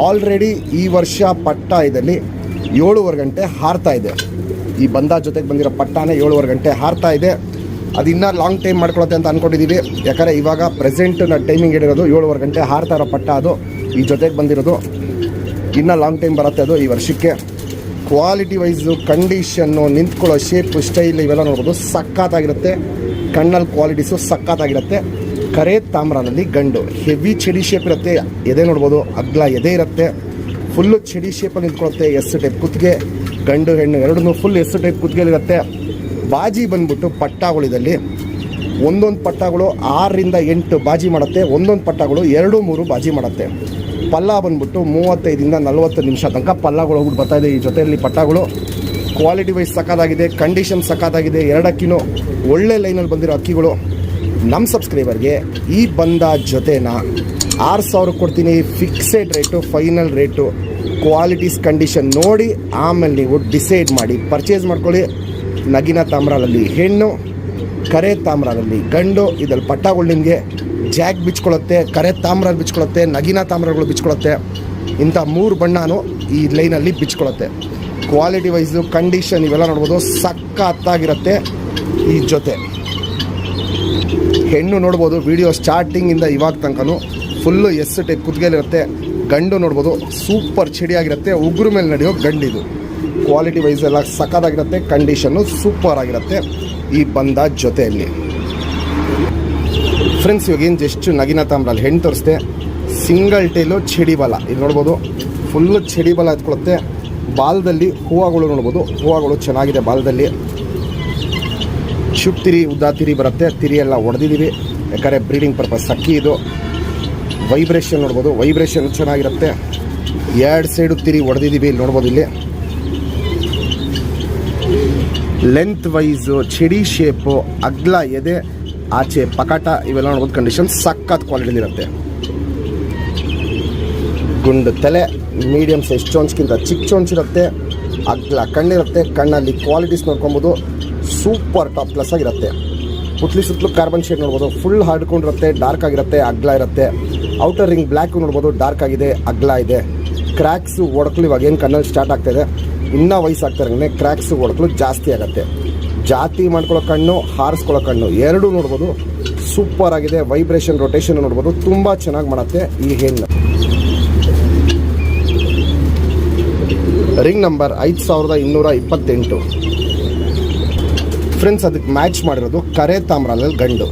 Speaker 1: ಆಲ್ರೆಡಿ ಈ ವರ್ಷ ಪಟ್ಟ ಇದರಲ್ಲಿ 7:15 ಗಂಟೆ ಹಾರ್ತಾ ಇದೆ. ಈ ಬಂದ ಜೊತೆಗೆ ಬಂದಿರೋ ಪಟ್ಟನೇ 7:15 ಗಂಟೆ ಹಾರ್ತಾ ಇದೆ. ಅದು ಇನ್ನೂ ಲಾಂಗ್ ಟೈಮ್ ಮಾಡ್ಕೊಳುತ್ತೆ ಅಂತ ಅಂದ್ಕೊಂಡಿದ್ದೀವಿ. ಯಾಕಂದರೆ ಇವಾಗ ಪ್ರೆಸೆಂಟ್ ಟೈಮಿಂಗ್ ಹೇಳಿರೋದು 7:15 ಗಂಟೆ ಹಾರ್ತಾ ಇರೋ ಪಟ್ಟ. ಅದು ಈ ಜೊತೆಗೆ ಬಂದಿರೋದು. ಇನ್ನೂ ಲಾಂಗ್ ಟೈಮ್ ಬರುತ್ತೆ ಅದು ಈ ವರ್ಷಕ್ಕೆ. ಕ್ವಾಲಿಟಿ ವೈಸು, ಕಂಡೀಷನ್ನು, ನಿಂತ್ಕೊಳ್ಳೋ ಶೇಪು, ಸ್ಟೈಲ್ ಇವೆಲ್ಲ ನೋಡ್ಬೋದು ಸಖತ್ತಾಗಿರುತ್ತೆ. ಕಣ್ಣಲ್ಲಿ ಕ್ವಾಲಿಟೀಸು ಸಖತ್ತಾಗಿರುತ್ತೆ. ಕರೆ ತಾಮ್ರನಲ್ಲಿ ಗಂಡು, ಹೆವಿ ಚಡಿ ಶೇಪ್ ಇರುತ್ತೆ. ಎದೆ ನೋಡ್ಬೋದು, ಅಗ್ಲ ಎದೆ ಇರುತ್ತೆ, ಫುಲ್ಲು ಚಡಿ ಶೇಪಲ್ಲಿ ನಿಂತ್ಕೊಳ್ಳುತ್ತೆ. ಎಸ್ ಟೈಪ್ ಕುತ್ತಿಗೆ, ಗಂಡು ಹೆಣ್ಣು ಎರಡೂ ಫುಲ್ ಎಸ್ ಟೈಪ್ ಕುತ್ತಿಗೆಲಿರುತ್ತೆ. ಬಾಜಿ ಬಂದ್ಬಿಟ್ಟು ಪಟ್ಟಾಗಳಿದಲ್ಲಿ ಒಂದೊಂದು ಪಟ್ಟಾಗಳು 6ರಿಂದ 8 ಬಾಜಿ ಮಾಡುತ್ತೆ. ಒಂದೊಂದು ಪಟ್ಟಾಗಳು 2-3 ಬಾಜಿ ಮಾಡುತ್ತೆ. ಪಲ್ಲ ಬಂದ್ಬಿಟ್ಟು 35ರಿಂದ 40 ನಿಮಿಷ ತನಕ ಪಲ್ಲಗಳು ಹೋಗ್ಬಿಟ್ಟು ಬರ್ತಾಯಿದೆ ಈ ಜೊತೆಯಲ್ಲಿ ಪಟ್ಟಾಗಳು. ಕ್ವಾಲಿಟಿ ವೈಸ್ ಸಖತ್ತಾಗಿದೆ, ಕಂಡೀಷನ್ ಸಖತ್ತಾಗಿದೆ. 2 ಅಕ್ಕಿನೂ ಒಳ್ಳೆ ಲೈನಲ್ಲಿ ಬಂದಿರೋ ಅಕ್ಕಿಗಳು. ನಮ್ಮ ಸಬ್ಸ್ಕ್ರೈಬರ್ಗೆ ಈ ಬಂದ ಜೊತೆನ 6000 ಕೊಡ್ತೀನಿ. Fixed rate, final rate. Qualities condition ನೋಡಿ ಆಮೇಲೆ ನೀವು ಡಿಸೈಡ್ ಮಾಡಿ ಪರ್ಚೇಸ್ ಮಾಡ್ಕೊಳ್ಳಿ. ನಗಿನ ತಾಮ್ರದಲ್ಲಿ ಹೆಣ್ಣು, ಕರೆ ತಾಮ್ರದಲ್ಲಿ ಗಂಡು. ಇದರಲ್ಲಿ ಪಟ್ಟಾಗಳು ನಿಮಗೆ ಜಾಕ್ ಬಿಚ್ಕೊಳ್ಳುತ್ತೆ, ಕರೆ ತಾಮ್ರ ಬಿಚ್ಕೊಳ್ಳುತ್ತೆ, ನಗಿನ ತಾಮ್ರಗಳು ಬಿಚ್ಕೊಳ್ಳುತ್ತೆ. ಇಂಥ 3 ಬಣ್ಣನೂ ಈ ಲೈನಲ್ಲಿ ಬಿಚ್ಕೊಳ್ಳುತ್ತೆ. ಕ್ವಾಲಿಟಿ ವೈಸು, ಕಂಡೀಷನ್ ಇವೆಲ್ಲ ನೋಡ್ಬೋದು ಸಖತ್ತಾಗಿರುತ್ತೆ. ಈ ಜೊತೆ ಹೆಣ್ಣು ನೋಡ್ಬೋದು, ವಿಡಿಯೋ ಸ್ಟಾರ್ಟಿಂಗಿಂದ ಇವಾಗ ತನಕನೂ ಫುಲ್ಲು ಎಸ್ ಟೈಪ್ ಕುತ್ತಿಗೆಲಿರುತ್ತೆ. ಗಂಡು ನೋಡ್ಬೋದು ಸೂಪರ್ ಚಡಿಯಾಗಿರುತ್ತೆ, ಉಗುರು ಮೇಲೆ ನಡೆಯೋ ಗಂಡಿದು. ಕ್ವಾಲಿಟಿ ವೈಸ್ ಎಲ್ಲ ಸಖತ್ತಾಗಿರುತ್ತೆ, ಕಂಡೀಷನ್ನು ಸೂಪರ್ ಆಗಿರುತ್ತೆ ಈ ಬಂದ ಜೊತೆಯಲ್ಲಿ. ಫ್ರೆಂಡ್ಸ್ ಇವಾಗೇನು ಜಸ್ಟ್ ನಗಿನ ತಾಮ್ರಲ್ಲಿ ಹೆಣ್ಣು ತೋರಿಸ್ದೆ. ಸಿಂಗಲ್ ಟೇಲು ಚಡಿ ಬಲ ಇಲ್ಲಿ ನೋಡ್ಬೋದು, ಫುಲ್ಲು ಚಡಿ ಬಲ ಎತ್ಕೊಳ್ಳುತ್ತೆ. ಬಾಲದಲ್ಲಿ ಹೂವುಗಳು ನೋಡ್ಬೋದು, ಹೂವುಗಳು ಚೆನ್ನಾಗಿದೆ ಬಾಲದಲ್ಲಿ. ಶುಪ್ ತಿರಿ, ಉದ್ದ ತಿರಿ ಬರುತ್ತೆ. ತಿರಿ ಎಲ್ಲ ಹೊಡೆದಿದ್ದೀವಿ ಯಾಕಂದರೆ ಬ್ರೀಡಿಂಗ್ ಪರ್ಪಸ್ ಅಕ್ಕಿ ಇದು. ವೈಬ್ರೇಷನ್ ನೋಡ್ಬೋದು, ವೈಬ್ರೇಷನ್ ಚೆನ್ನಾಗಿರುತ್ತೆ. 2 ಸೈಡು ತಿರಿ ಹೊಡೆದಿದ್ದೀವಿ ಇಲ್ಲಿ ನೋಡ್ಬೋದು. ಇಲ್ಲಿ ಲೆಂತ್ ವೈಸು, ಚಡಿ ಶೇಪು, ಅಗ್ಲ ಎದೆ, ಆಚೆ ಪಕಾಟ ಇವೆಲ್ಲ ನೋಡ್ಬೋದು. ಕಂಡೀಷನ್ ಸಖತ್ ಕ್ವಾಲಿಟಿಲಿರುತ್ತೆ. ಗುಂಡು ತಲೆ, ಮೀಡಿಯಮ್ ಸೈಜ್ ಚೋಂಚ್ಗಿಂತ ಚಿಕ್ಕ ಚೋಂಚಿರುತ್ತೆ. ಅಗ್ಲ ಕಣ್ಣಿರುತ್ತೆ, ಕಣ್ಣಲ್ಲಿ ಕ್ವಾಲಿಟೀಸ್ ನೋಡ್ಕೊಬೋದು. ಸೂಪರ್ ಟಾಪ್ ಕ್ಲಾಸ್ ಆಗಿರುತ್ತೆ. ಪುತ್ಲಿ ಸುತ್ತಲೂ ಕಾರ್ಬನ್ ಶೇಡ್ ನೋಡ್ಬೋದು, ಫುಲ್ ಹಾರ್ಡ್ಕೊಂಡಿರುತ್ತೆ, ಡಾರ್ಕ್ ಆಗಿರುತ್ತೆ, ಅಗ್ಲ ಇರುತ್ತೆ. ಔಟರ್ ರಿಂಗ್ ಬ್ಲ್ಯಾಕ್ ನೋಡ್ಬೋದು, ಡಾರ್ಕ್ ಆಗಿದೆ, ಅಗ್ಲ ಇದೆ. ಕ್ರ್ಯಾಕ್ಸು ಒಡಕಲು ಇವಾಗ ಏನು ಕಣ್ಣಲ್ಲಿ ಸ್ಟಾರ್ಟ್ ಆಗ್ತಾಯಿದೆ, ಇನ್ನೂ ವಯಸ್ಸಾಗ್ತಾರಂಗೆ ಕ್ರ್ಯಾಕ್ಸು ಒಡಕಲು ಜಾಸ್ತಿ ಆಗುತ್ತೆ. ಜಾತಿ ಮಾಡ್ಕೊಳ್ಳೋ ಕಣ್ಣು, ಹಾರಿಸ್ಕೊಳ್ಳೋ ಕಣ್ಣು ಎರಡೂ ನೋಡ್ಬೋದು ಸೂಪರ್ ಆಗಿದೆ. ವೈಬ್ರೇಷನ್, ರೊಟೇಷನ್ ನೋಡ್ಬೋದು ತುಂಬ ಚೆನ್ನಾಗಿ ಮಾಡುತ್ತೆ ಈ ಹೆಣ್ಣು. Ring number 5228. ಫ್ರೆಂಡ್ಸ್ ಅದಕ್ಕೆ ಮ್ಯಾಚ್ ಮಾಡಿರೋದು ಕರೆ ತಾಮ್ರಲ್ಲಿ ಗಂಡು,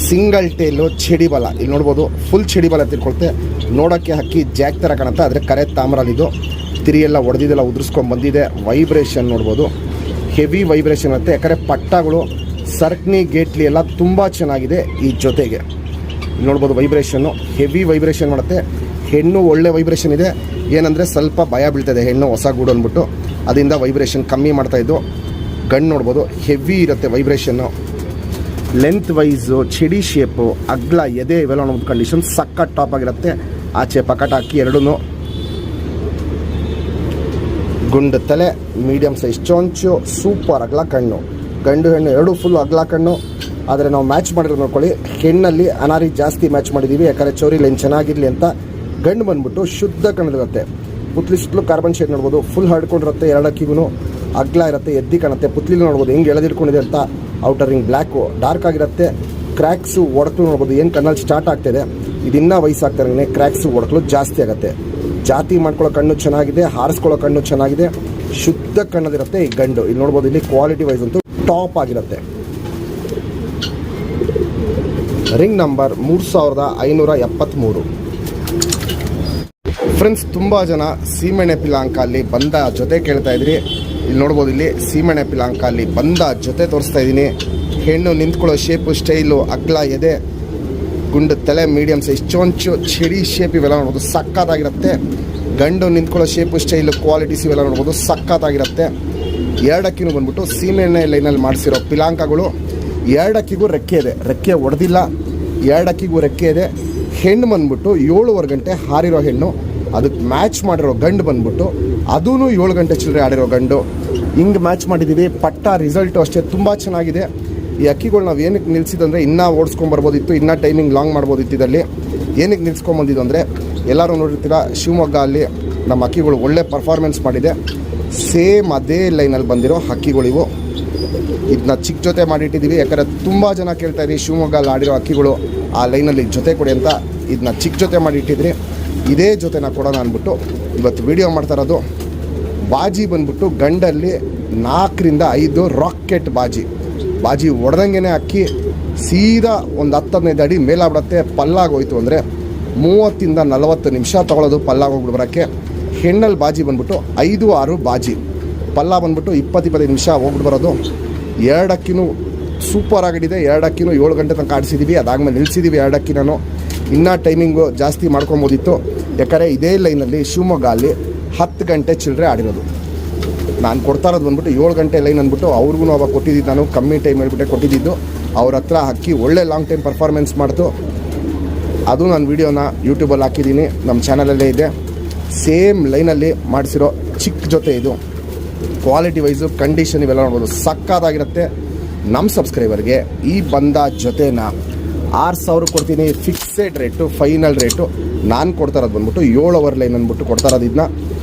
Speaker 1: ಸಿಂಗಲ್ ಟೇಲು, ಚಡಿ ಬಲ ಇಲ್ಲಿ ನೋಡ್ಬೋದು. ಫುಲ್ ಚಡಿ ಬಲ ತಿಳ್ಕೊಳುತ್ತೆ, ನೋಡೋಕ್ಕೆ ಹಕ್ಕಿ ಜಾಕ್ ಥರ ಕಾಣುತ್ತೆ, ಆದರೆ ಕರೆ ತಾಮ್ರಲ್ಲಿದ್ದು. ತಿರಿಯೆಲ್ಲ ಹೊಡೆದಿದ್ದೆಲ್ಲ ಉದುರಿಸ್ಕೊಂಡು ಬಂದಿದೆ. ವೈಬ್ರೇಷನ್ ನೋಡ್ಬೋದು, ಹೆವಿ ವೈಬ್ರೇಷನ್ ಇರುತ್ತೆ. ಯಾಕಂದರೆ ಪಟ್ಟಾಗಳು, ಸರ್ಕ್ನಿ, ಗೇಟ್ಲಿ ಎಲ್ಲ ತುಂಬ ಚೆನ್ನಾಗಿದೆ ಈ ಜೊತೆಗೆ. ನೋಡ್ಬೋದು ವೈಬ್ರೇಷನ್ನು ಹೆವಿ ವೈಬ್ರೇಷನ್ ಮಾಡುತ್ತೆ. ಹೆಣ್ಣು ಒಳ್ಳೆ ವೈಬ್ರೇಷನ್ ಇದೆ. ಏನಂದರೆ ಸ್ವಲ್ಪ ಭಯ ಬೀಳ್ತದೆ ಹೆಣ್ಣು ಹೊಸ ಗೂಡು ಅಂದ್ಬಿಟ್ಟು, ಅದರಿಂದ ವೈಬ್ರೇಷನ್ ಕಮ್ಮಿ ಮಾಡ್ತಾಯಿದ್ದು. ಗಂಡು ನೋಡ್ಬೋದು ಹೆವಿ ಇರುತ್ತೆ ವೈಬ್ರೇಷನ್ನು. ಲೆಂತ್ ವೈಸು, ಚಡಿ ಶೇಪು, ಅಗ್ಲ ಎದೆ ಇವೆಲ್ಲ ನೋಡ್ಬೋದು. ಕಂಡೀಷನ್ ಸಖತ್ ಟಾಪ್ ಆಗಿರುತ್ತೆ. ಆಚೆ ಪಕಟ ಅಕ್ಕಿ ಎರಡೂ. ಗುಂಡು ತಲೆ, ಮೀಡಿಯಮ್ ಸೈಜ್ ಚೊಂಚು, ಸೂಪರ್ ಅಗ್ಲ ಕಣ್ಣು. ಗಂಡು ಹೆಣ್ಣು ಎರಡೂ ಫುಲ್ ಅಗ್ಲ ಕಣ್ಣು. ಆದರೆ ನಾವು ಮ್ಯಾಚ್ ಮಾಡಿರೋದು ನೋಡ್ಕೊಳ್ಳಿ, ಹೆಣ್ಣಲ್ಲಿ ಅನಾರಿ ಜಾಸ್ತಿ ಮ್ಯಾಚ್ ಮಾಡಿದ್ದೀವಿ ಯಾಕಂದರೆ ಚೌರಿ ಲೈನ್ ಚೆನ್ನಾಗಿರಲಿ ಅಂತ. ಗಂಡು ಬಂದ್ಬಿಟ್ಟು ಶುದ್ಧ ಕಣ್ಣದಿರುತ್ತೆ. ಪುತ್ಲಿ ಸುತ್ತಲೂ ಕಾರ್ಬನ್ ಶೇಡ್ ನೋಡ್ಬೋದು, ಫುಲ್ ಹರ್ಡ್ಕೊಂಡಿರುತ್ತೆ. 2 ಅಕ್ಕಿಗೂ ಅಗ್ಲ ಇರುತ್ತೆ, ಎದ್ದಿ ಕಾಣುತ್ತೆ. ಪುತ್ಲಿಲಿ ನೋಡ್ಬೋದು ಹೆಂಗೆ ಎಳೆದಿಟ್ಕೊಂಡಿದೆ ಅಂತ. ಔಟರ್ ರಿಂಗ್ ಬ್ಲ್ಯಾಕು, ಡಾರ್ಕ್ ಆಗಿರುತ್ತೆ. ಕ್ರ್ಯಾಕ್ಸು ಒಡಕಲು ನೋಡ್ಬೋದು, ಏನು ಕಣ್ಣಲ್ಲಿ ಸ್ಟಾರ್ಟ್ ಆಗ್ತಾಯಿದೆ. ಇದನ್ನು ವಯಸ್ಸಾಗ್ತಾರಂಗೆ ಕ್ರ್ಯಾಕ್ಸು ಒಡಕಲು ಜಾಸ್ತಿ ಆಗುತ್ತೆ. ಜಾತಿ ಮಾಡ್ಕೊಳ್ಳೋ ಕಣ್ಣು ಚೆನ್ನಾಗಿದೆ, ಹಾರಿಸ್ಕೊಳ್ಳೋ ಕಣ್ಣು ಚೆನ್ನಾಗಿದೆ, ಶುದ್ಧ ಕಣ್ಣದಿರುತ್ತೆ ಈ ಗಂಡು. ಇಲ್ಲಿ ನೋಡ್ಬೋದು, ಇಲ್ಲಿ ಕ್ವಾಲಿಟಿ ವೈಸ್ ಅಂತೂ ಟಾಪ್ ಆಗಿರುತ್ತೆ. Ring number 3573. ಫ್ರೆಂಡ್ಸ್ ತುಂಬ ಜನ ಸೀಮೆಣ್ಣೆ ಪಿಲಾಂಕ ಅಲ್ಲಿ ಬಂದ ಜೊತೆ ಕೇಳ್ತಾ ಇದ್ರಿ. ಇಲ್ಲಿ ನೋಡ್ಬೋದು, ಇಲ್ಲಿ ಸೀಮೆಣ್ಣೆ ಪಿಲಾಂಕ ಅಲ್ಲಿ ಬಂದ ಜೊತೆ ತೋರಿಸ್ತಾ ಇದ್ದೀನಿ. ಹೆಣ್ಣು ನಿಂತ್ಕೊಳ್ಳೋ ಶೇಪು, ಸ್ಟೈಲು, ಅಗ್ಲ ಎದೆ, ಗುಂಡು ತಲೆ, ಮೀಡಿಯಮ್ ಸೈಜ್ ಚೊಂಚು, ಚಡಿ ಶೇಪ್ ಇವೆಲ್ಲ ನೋಡ್ಬೋದು ಸಖತ್ತಾಗಿರುತ್ತೆ. ಗಂಡು ನಿಂತ್ಕೊಳ್ಳೋ ಶೇಪು, ಸ್ಟೈಲು, ಕ್ವಾಲಿಟೀಸ್ ಇವೆಲ್ಲ ನೋಡ್ಬೋದು ಸಖತ್ತಾಗಿರುತ್ತೆ. 2 ಅಕ್ಕಿನೂ ಬಂದ್ಬಿಟ್ಟು ಸೀಮೆಣ್ಣೆ ಲೈನಲ್ಲಿ ಮಾಡಿಸಿರೋ ಪಿಲಾಂಕಗಳು. 2 ಅಕ್ಕಿಗೂ ರೆಕ್ಕೆ ಇದೆ, ರೆಕ್ಕೆ ಹೊಡೆದಿಲ್ಲ. 2 ಅಕ್ಕಿಗೂ ರೆಕ್ಕೆ ಇದೆ. ಹೆಣ್ಣು ಬಂದ್ಬಿಟ್ಟು 7:15 ಗಂಟೆ ಹಾರಿರೋ ಹೆಣ್ಣು. ಅದಕ್ಕೆ ಮ್ಯಾಚ್ ಮಾಡಿರೋ ಗಂಡು ಬಂದ್ಬಿಟ್ಟು ಅದೂ 7 ಗಂಟೆ ಚಿಲ್ಲರೆ ಆಡಿರೋ ಗಂಡು. ಹಿಂಗೆ ಮ್ಯಾಚ್ ಮಾಡಿದ್ದೀವಿ. ಪಟ್ಟ ರಿಸಲ್ಟು ಅಷ್ಟೇ ತುಂಬ ಚೆನ್ನಾಗಿದೆ. ಈ ಅಕ್ಕಿಗಳು ನಾವು ಏನಕ್ಕೆ ನಿಲ್ಸಿದಂದರೆ ಇನ್ನೂ ಓಡಿಸ್ಕೊಂಬರ್ಬೋದಿತ್ತು, ಇನ್ನೂ ಟೈಮಿಂಗ್ ಲಾಂಗ್ ಮಾಡ್ಬೋದಿತ್ತು. ಇದರಲ್ಲಿ ಏನಕ್ಕೆ ನಿಲ್ಸ್ಕೊಂಬಂದಿದ್ದು ಅಂದರೆ, ಎಲ್ಲರೂ ನೋಡಿರ್ತೀರ ಶಿವಮೊಗ್ಗ ಅಲ್ಲಿ ನಮ್ಮ ಅಕ್ಕಿಗಳು ಒಳ್ಳೆ ಪರ್ಫಾರ್ಮೆನ್ಸ್ ಮಾಡಿದೆ. ಸೇಮ್ ಅದೇ ಲೈನಲ್ಲಿ ಬಂದಿರೋ ಹಕ್ಕಿಗಳಿವು. ಇದನ್ನ ಚಿಕ್ಕ ಜೊತೆ ಮಾಡಿಟ್ಟಿದ್ದೀವಿ ಯಾಕಂದರೆ ತುಂಬ ಜನ ಕೇಳ್ತಾಯಿದ್ರಿ ಶಿವಮೊಗ್ಗಲ್ಲಿ ಆಡಿರೋ ಅಕ್ಕಿಗಳು ಆ ಲೈನಲ್ಲಿ ಜೊತೆ ಕೊಡಿ ಅಂತ. ಇದನ್ನ ಚಿಕ್ಕ ಜೊತೆ ಮಾಡಿಟ್ಟಿದ್ರಿ.
Speaker 2: ಇದೇ ಜೊತೆನ ಕೊಡೋಣ ಅಂದ್ಬಿಟ್ಟು ಇವತ್ತು ವೀಡಿಯೋ ಮಾಡ್ತಾ ಇರೋದು. ಬಾಜಿ ಬಂದ್ಬಿಟ್ಟು ಗಂಡಲ್ಲಿ 4ರಿಂದ 5 ರಾಕೆಟ್ ಬಾಜಿ ಹೊಡೆದಂಗೆ ಅಕ್ಕಿ ಸೀದಾ ಒಂದು 10-15 ಅಡಿ ಮೇಲಾಗ್ಬಿಡತ್ತೆ. ಪಲ್ಲಾಗೋಯ್ತು ಅಂದರೆ 30ರಿಂದ 40 ನಿಮಿಷ ತೊಗೊಳ್ಳೋದು ಪಲ್ಲಾಗೋಗ್ಬಿಡ್ಬರೋಕ್ಕೆ. ಹೆಣ್ಣಲ್ಲಿ ಬಾಜಿ ಬಂದ್ಬಿಟ್ಟು 5-6 ಬಾಜಿ, ಪಲ್ಲ ಬಂದ್ಬಿಟ್ಟು 20-25 ನಿಮಿಷ ಹೋಗ್ಬಿಟ್ಟು ಬರೋದು. 2 ಅಕ್ಕಿನೂ ಸೂಪರ್ ಆಗಿಡಿದೆ. 2 ಅಕ್ಕಿನೂ 7 ಗಂಟೆ ತನಕ ಆಡಿಸಿದ್ದೀವಿ. ಅದಾದಮೇಲೆ ನಿಲ್ಲಿಸಿದ್ದೀವಿ 2 ಅಕ್ಕಿನೂ. ಇನ್ನೂ ಟೈಮಿಂಗು ಜಾಸ್ತಿ ಮಾಡ್ಕೊಬೋದಿತ್ತು, ಯಾಕಂದರೆ ಇದೇ ಲೈನಲ್ಲಿ ಶಿವಮೊಗ್ಗ ಅಲ್ಲಿ 10 ಗಂಟೆ ಚಿಲ್ಲರೆ ಆಡಿರೋದು. ನಾನು ಕೊಡ್ತಾ ಇರೋದು ಬಂದ್ಬಿಟ್ಟು 7 ಗಂಟೆ ಲೈನ್ ಅಂದ್ಬಿಟ್ಟು ಅವ್ರಿಗೂ ಅವಾಗ ಕೊಟ್ಟಿದ್ದು, ನಾನು ಕಮ್ಮಿ ಟೈಮ್ ಹೇಳ್ಬಿಟ್ಟೆ ಕೊಟ್ಟಿದ್ದು. ಅವ್ರ ಹತ್ರ ಅಕ್ಕಿ ಒಳ್ಳೆ ಲಾಂಗ್ ಟೈಮ್ ಪರ್ಫಾರ್ಮೆನ್ಸ್ ಮಾಡ್ತು. ಅದು ನಾನು ವೀಡಿಯೋನ ಯೂಟ್ಯೂಬಲ್ಲಿ ಹಾಕಿದ್ದೀನಿ, ನಮ್ಮ ಚಾನಲಲ್ಲೇ ಇದೆ. ಸೇಮ್ ಲೈನಲ್ಲಿ ಮಾಡಿಸಿರೋ ಚಿಕ್ಕ ಜೊತೆ ಇದು. ಕ್ವಾಲಿಟಿ ವೈಸು ಕಂಡೀಷನ್ ಇವೆಲ್ಲ ನೋಡ್ಬೋದು, ಸಕ್ಕತ್ತಾಗಿರುತ್ತೆ. ನಮ್ಮ ಸಬ್ಸ್ಕ್ರೈಬರ್ಗೆ ಈ ಬಂದ ಜೊತೆನ 6,000 ಕೊಡ್ತೀನಿ. Fixed rate, final rate. ನಾನು ಕೊಡ್ತಾ ಇರೋದು ಬಂದ್ಬಿಟ್ಟು 7 ಅವರ್ ಲೈನ್ ಅಂದ್ಬಿಟ್ಟು ಕೊಡ್ತಾ ಇರೋದು.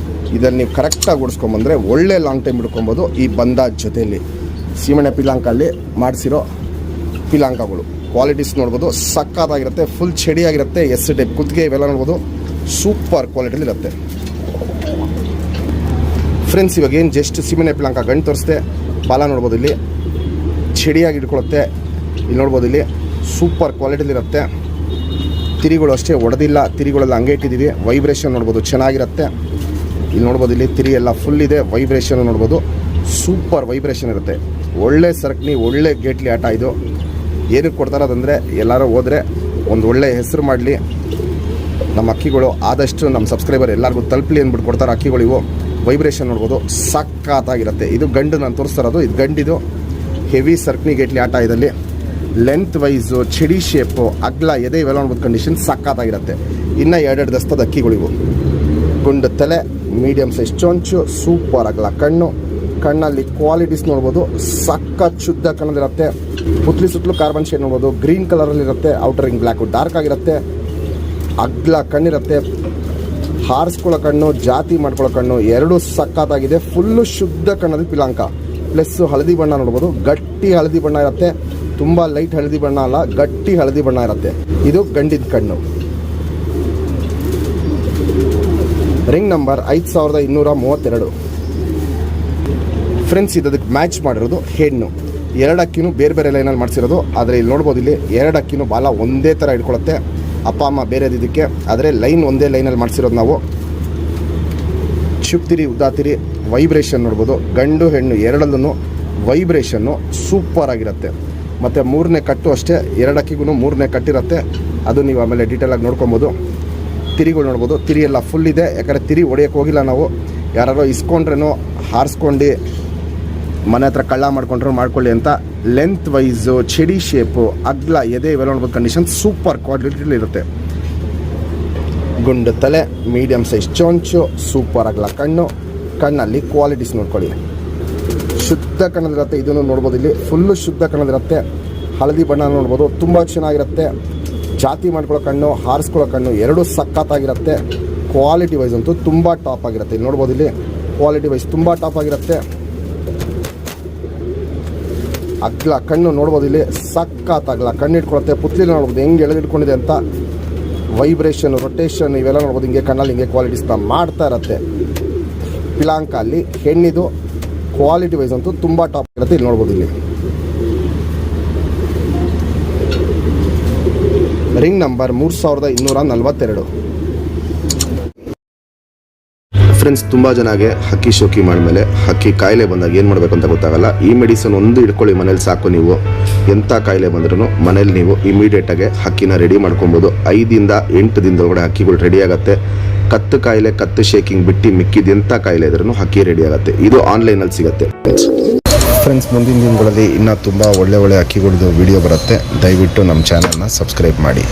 Speaker 2: ಇದನ್ನು ನೀವು ಕರೆಕ್ಟಾಗಿ ಓಡಿಸ್ಕೊಂಬಂದರೆ ಒಳ್ಳೆ ಲಾಂಗ್ ಟೈಮ್ ಹಿಡ್ಕೊಬೋದು. ಈ ಬಂದ ಜೊತೆಯಲ್ಲಿ ಸೀಮೆಣ್ಣೆ ಪಿಲಾಂಕಲ್ಲಿ ಮಾಡಿಸಿರೋ ಪಿಲಾಂಕಗಳು ಕ್ವಾಲಿಟೀಸ್ ನೋಡ್ಬೋದು, ಸಕ್ಕತ್ತಾಗಿರುತ್ತೆ. ಫುಲ್ ಚಡಿಯಾಗಿರುತ್ತೆ. ಎಸ್ ಟೈಪ್ ಕುತ್ತಿಗೆ ಇವೆಲ್ಲ ನೋಡ್ಬೋದು, ಸೂಪರ್ ಕ್ವಾಲಿಟಿಲಿ ಇರುತ್ತೆ ಫ್ರೆಂಡ್ಸ್. ಇವಾಗ ಏನು ಜಸ್ಟ್ ಸೀಮೆಣ್ಣೆ ಪಿಲಾಂಕ ಗಂಟು ತೋರಿಸ್ದೆ, ಬಾಲ ನೋಡ್ಬೋದು, ಇಲ್ಲಿ ಚಡಿಯಾಗಿ ಇಟ್ಕೊಳ್ಳುತ್ತೆ. ಇಲ್ಲಿ ನೋಡ್ಬೋದು, ಇಲ್ಲಿ ಸೂಪರ್ ಕ್ವಾಲಿಟಿಲಿರುತ್ತೆ. ತಿರಿಗಳು ಅಷ್ಟೇ ಹೊಡೆದಿಲ್ಲ, ತಿರಿಗಳೆಲ್ಲ ಹಂಗೆ ಇಟ್ಟಿದ್ದೀವಿ. ವೈಬ್ರೇಷನ್ ನೋಡ್ಬೋದು, ಚೆನ್ನಾಗಿರುತ್ತೆ. ಇಲ್ಲಿ ನೋಡ್ಬೋದು, ಇಲ್ಲಿ ತಿರಿ ಎಲ್ಲ ಫುಲ್ ಇದೆ. ವೈಬ್ರೇಷನ್ ನೋಡ್ಬೋದು, ಸೂಪರ್ ವೈಬ್ರೇಷನ್ ಇರುತ್ತೆ. ಒಳ್ಳೆ ಸರ್ಕನಿ, ಒಳ್ಳೆ ಗೇಟ್ಲಿ ಆಟ ಇದು. ಏನಕ್ಕೆ ಕೊಡ್ತಾರದಂದರೆ, ಎಲ್ಲರೂ ಹೋದರೆ ಒಂದು ಒಳ್ಳೆ ಹೆಸರು ಮಾಡಲಿ, ನಮ್ಮ ಅಕ್ಕಿಗಳು ಆದಷ್ಟು ನಮ್ಮ ಸಬ್ಸ್ಕ್ರೈಬರ್ ಎಲ್ಲರಿಗೂ ತಲುಪಲಿ ಅಂದ್ಬಿಟ್ಟು ಕೊಡ್ತಾರೆ ಅಕ್ಕಿಗಳಿವು. ವೈಬ್ರೇಷನ್ ನೋಡ್ಬೋದು, ಸಕ್ಕತ್ತಾಗಿರುತ್ತೆ. ಇದು ಗಂಡು ನಾನು ತೋರಿಸ್ತಾ ಇರೋದು, ಇದು ಗಂಡಿದು. ಹೆವಿ ಸರ್ಕನಿ ಗೇಟ್ಲಿ ಆಟ ಇದರಲ್ಲಿ. ಲೆಂತ್ ವೈಸು, ಚಿಡಿ ಶೇಪು, ಅಗ್ಲ ಎದೆ ಇವೆಲ್ಲ ನೋಡ್ಬೋದು, ಕಂಡೀಷನ್ ಸಕ್ಕತ್ತಾಗಿರುತ್ತೆ. ಇನ್ನು 2 ದಸ್ತದ ಅಕ್ಕಿಗಳಿವು. ಗುಂಡು ತಲೆ, ಮೀಡಿಯಮ್ ಸೈಜ್ ಚೊಂಚು, ಸೂಪರ್ ಅಗಲ ಕಣ್ಣಲ್ಲಿ ಕ್ವಾಲಿಟೀಸ್ ನೋಡ್ಬೋದು, ಸಖತ್ ಶುದ್ಧ ಕಣ್ಣದಿರುತ್ತೆ. ಪುತ್ಲಿ ಸುತ್ತಲೂ ಕಾರ್ಬನ್ ಶೇಡ್ ನೋಡ್ಬೋದು, ಗ್ರೀನ್ ಕಲರಲ್ಲಿರುತ್ತೆ. ಔಟರಿಂಗ್ ಬ್ಲ್ಯಾಕು ಡಾರ್ಕ್ ಆಗಿರುತ್ತೆ. ಅಗ್ಲ ಕಣ್ಣಿರುತ್ತೆ. ಹಾರಿಸ್ಕೊಳ್ಳೋ ಕಣ್ಣು, ಜಾತಿ ಮಾಡ್ಕೊಳ್ಳೋ ಕಣ್ಣು ಎರಡೂ ಸಕ್ಕತ್ತಾಗಿದೆ. ಫುಲ್ಲು ಶುದ್ಧ ಕಣ್ಣದ ಪಿಲಾಂಕ. ಪ್ಲಸ್ ಹಳದಿ ಬಣ್ಣ ನೋಡ್ಬೋದು, ಗಟ್ಟಿ ಹಳದಿ ಬಣ್ಣ ಇರುತ್ತೆ. ತುಂಬ ಲೈಟ್ ಹಳದಿ ಬಣ್ಣ ಅಲ್ಲ, ಗಟ್ಟಿ ಹಳದಿ ಬಣ್ಣ ಇರುತ್ತೆ. ಇದು ಗಂಡಿದ ಕಣ್ಣು. Ring number 5232 friends. ಇದಕ್ಕೆ ಮ್ಯಾಚ್ ಮಾಡಿರೋದು ಹೆಣ್ಣು. 2 ಅಕ್ಕಿನೂ ಬೇರೆ ಬೇರೆ ಲೈನಲ್ಲಿ ಮಾಡಿಸಿರೋದು. ಆದರೆ ಇಲ್ಲಿ ನೋಡ್ಬೋದು, ಇಲ್ಲಿ 2 ಅಕ್ಕಿನೂ ಬಾಲ ಒಂದೇ ಥರ ಇಟ್ಕೊಳ್ಳುತ್ತೆ. ಅಪ್ಪ ಅಮ್ಮ ಬೇರೆದು ಇದಕ್ಕೆ, ಆದರೆ ಲೈನ್ ಒಂದೇ ಲೈನಲ್ಲಿ ಮಾಡಿಸಿರೋದು ನಾವು. ಚುಪ್ತಿರಿ, ಉದ್ದಾತಿರಿ, ವೈಬ್ರೇಷನ್ ನೋಡ್ಬೋದು. ಗಂಡು ಹೆಣ್ಣು ಎರಡಲ್ಲೂ ವೈಬ್ರೇಷನ್ನು ಸೂಪರ್ ಆಗಿರುತ್ತೆ. ಮತ್ತು 3ನೇ ಕಟ್ಟು ಅಷ್ಟೇ, 2 ಅಕ್ಕಿಗೂ 3ನೇ ಕಟ್ಟಿರುತ್ತೆ. ಅದು ನೀವು ಆಮೇಲೆ ಡೀಟೇಲಾಗಿ ನೋಡ್ಕೊಬೋದು. ತಿರಿಗಳು ನೋಡ್ಬೋದು, ತಿರಿ ಎಲ್ಲ ಫುಲ್ ಇದೆ. ಯಾಕಂದರೆ ತಿರಿ ಹೊಡೆಯೋಕ್ಕೆ ಹೋಗಿಲ್ಲ ನಾವು. ಯಾರೋ ಇಸ್ಕೊಂಡ್ರೇನೋ ಹಾರಿಸ್ಕೊಂಡು ಮನೆ ಹತ್ರ ಕಳ್ಳ ಮಾಡ್ಕೊಂಡ್ರು ಮಾಡ್ಕೊಳ್ಳಿ ಅಂತ. ಲೆಂತ್ ವೈಸು, ಚಡಿ ಶೇಪು, ಅಗ್ಲ ಎದೆ ಇವೆಲ್ಲ ನೋಡ್ಬೋದು, ಕಂಡೀಷನ್ ಸೂಪರ್ ಕ್ವಾಲಿಟಿಲಿ ಇರುತ್ತೆ. ಗುಂಡು ತಲೆ, ಮೀಡಿಯಮ್ ಸೈಜ್ ಚೊಂಚು, ಸೂಪರ್ ಅಗಲ ಕಣ್ಣಲ್ಲಿ ಕ್ವಾಲಿಟೀಸ್ ನೋಡ್ಕೊಳ್ಳಿ. ಶುದ್ಧ ಕಣ್ಣದಿರುತ್ತೆ. ಇದನ್ನು ನೋಡ್ಬೋದು, ಇಲ್ಲಿ ಫುಲ್ಲು ಶುದ್ಧ ಕಣ್ಣದಿರುತ್ತೆ. ಹಳದಿ ಬಣ್ಣ ನೋಡ್ಬೋದು, ತುಂಬ ಚೆನ್ನಾಗಿರುತ್ತೆ. ಜಾತಿ ಮಾಡ್ಕೊಳ್ಳೋ ಕಣ್ಣು, ಹಾರಿಸ್ಕೊಳ್ಳೋ ಕಣ್ಣು ಎರಡೂ ಸಕ್ಕತ್ತಾಗಿರುತ್ತೆ. ಕ್ವಾಲಿಟಿ ವೈಸ್ ಅಂತೂ ತುಂಬ ಟಾಪ್ ಆಗಿರುತ್ತೆ. ಇಲ್ಲಿ ನೋಡ್ಬೋದು, ಇಲ್ಲಿ ಕ್ವಾಲಿಟಿ ವೈಸ್ ತುಂಬ ಟಾಪ್ ಆಗಿರುತ್ತೆ. ಅಗ್ಲ ಕಣ್ಣು ನೋಡ್ಬೋದು, ಇಲ್ಲಿ ಸಕ್ಕತ್ತಾಗಲ್ಲ ಕಣ್ಣು ಇಟ್ಕೊಳುತ್ತೆ. ಪುತ್ಲಿ ನೋಡ್ಬೋದು ಹೆಂಗೆ ಎಳೆದಿಟ್ಕೊಂಡಿದೆ ಅಂತ. ವೈಬ್ರೇಷನ್, ರೊಟೇಷನ್ ಇವೆಲ್ಲ ನೋಡ್ಬೋದು, ಹಿಂಗೆ ಕಣ್ಣಲ್ಲಿ ಹಿಂಗೆ ಕ್ವಾಲಿಟೀಸ್ನ ಮಾಡ್ತಾ ಇರುತ್ತೆ. ಪಿಲಾಂಕ ಅಲ್ಲಿ ಹೆಣ್ಣಿದು ಕ್ವಾಲಿಟಿ ವೈಸ್ ಅಂತೂ ತುಂಬ ಟಾಪ್ ಇರುತ್ತೆ. ಇಲ್ಲಿ ನೋಡ್ಬೋದು, ಇಲ್ಲಿ ರಿಂಗ್ ನಂಬರ್ 3242 ಫ್ರೆಂಡ್ಸ್. ತುಂಬ ಜನಗೆ ಹಕ್ಕಿ ಶೋಕಿ ಮಾಡಿದ್ಮೇಲೆ ಹಕ್ಕಿ ಕಾಯಿಲೆ ಬಂದಾಗ ಏನು ಮಾಡಬೇಕು ಅಂತ ಗೊತ್ತಾಗಲ್ಲ. ಈ ಮೆಡಿಸನ್ ಒಂದು ಇಟ್ಕೊಳ್ಳಿ ಮನೇಲಿ ಸಾಕು. ನೀವು ಎಂಥ ಕಾಯಿಲೆ ಬಂದ್ರೂ ಮನೇಲಿ ನೀವು ಇಮಿಡಿಯೇಟಾಗಿ ಹಕ್ಕಿನ ರೆಡಿ ಮಾಡ್ಕೊಬೋದು. 5ರಿಂದ 8 ದಿನದೊಳಗಡೆ ಹಕ್ಕಿಗಳು ರೆಡಿ ಆಗುತ್ತೆ. ಕತ್ತು ಕಾಯಿಲೆ, ಕತ್ತು ಶೇಕಿಂಗ್ ಬಿಟ್ಟು ಮಿಕ್ಕಿದ ಎಂಥ ಕಾಯಿಲೆ ಇದ್ರೂ ಹಕ್ಕಿ ರೆಡಿ ಆಗುತ್ತೆ. ಇದು ಆನ್ಲೈನಲ್ಲಿ ಸಿಗುತ್ತೆ ಫ್ರೆಂಡ್ಸ್. ಮುಂದಿನ ದಿನಗಳಲ್ಲಿ ಇನ್ನೂ ತುಂಬ ಒಳ್ಳೆ ಅಕ್ಕಿಗಳದ್ದು ವಿಡಿಯೋ ಬರುತ್ತೆ. ದಯವಿಟ್ಟು ನಮ್ಮ ಚಾನಲ್ನ ಸಬ್ಸ್ಕ್ರೈಬ್ ಮಾಡಿ.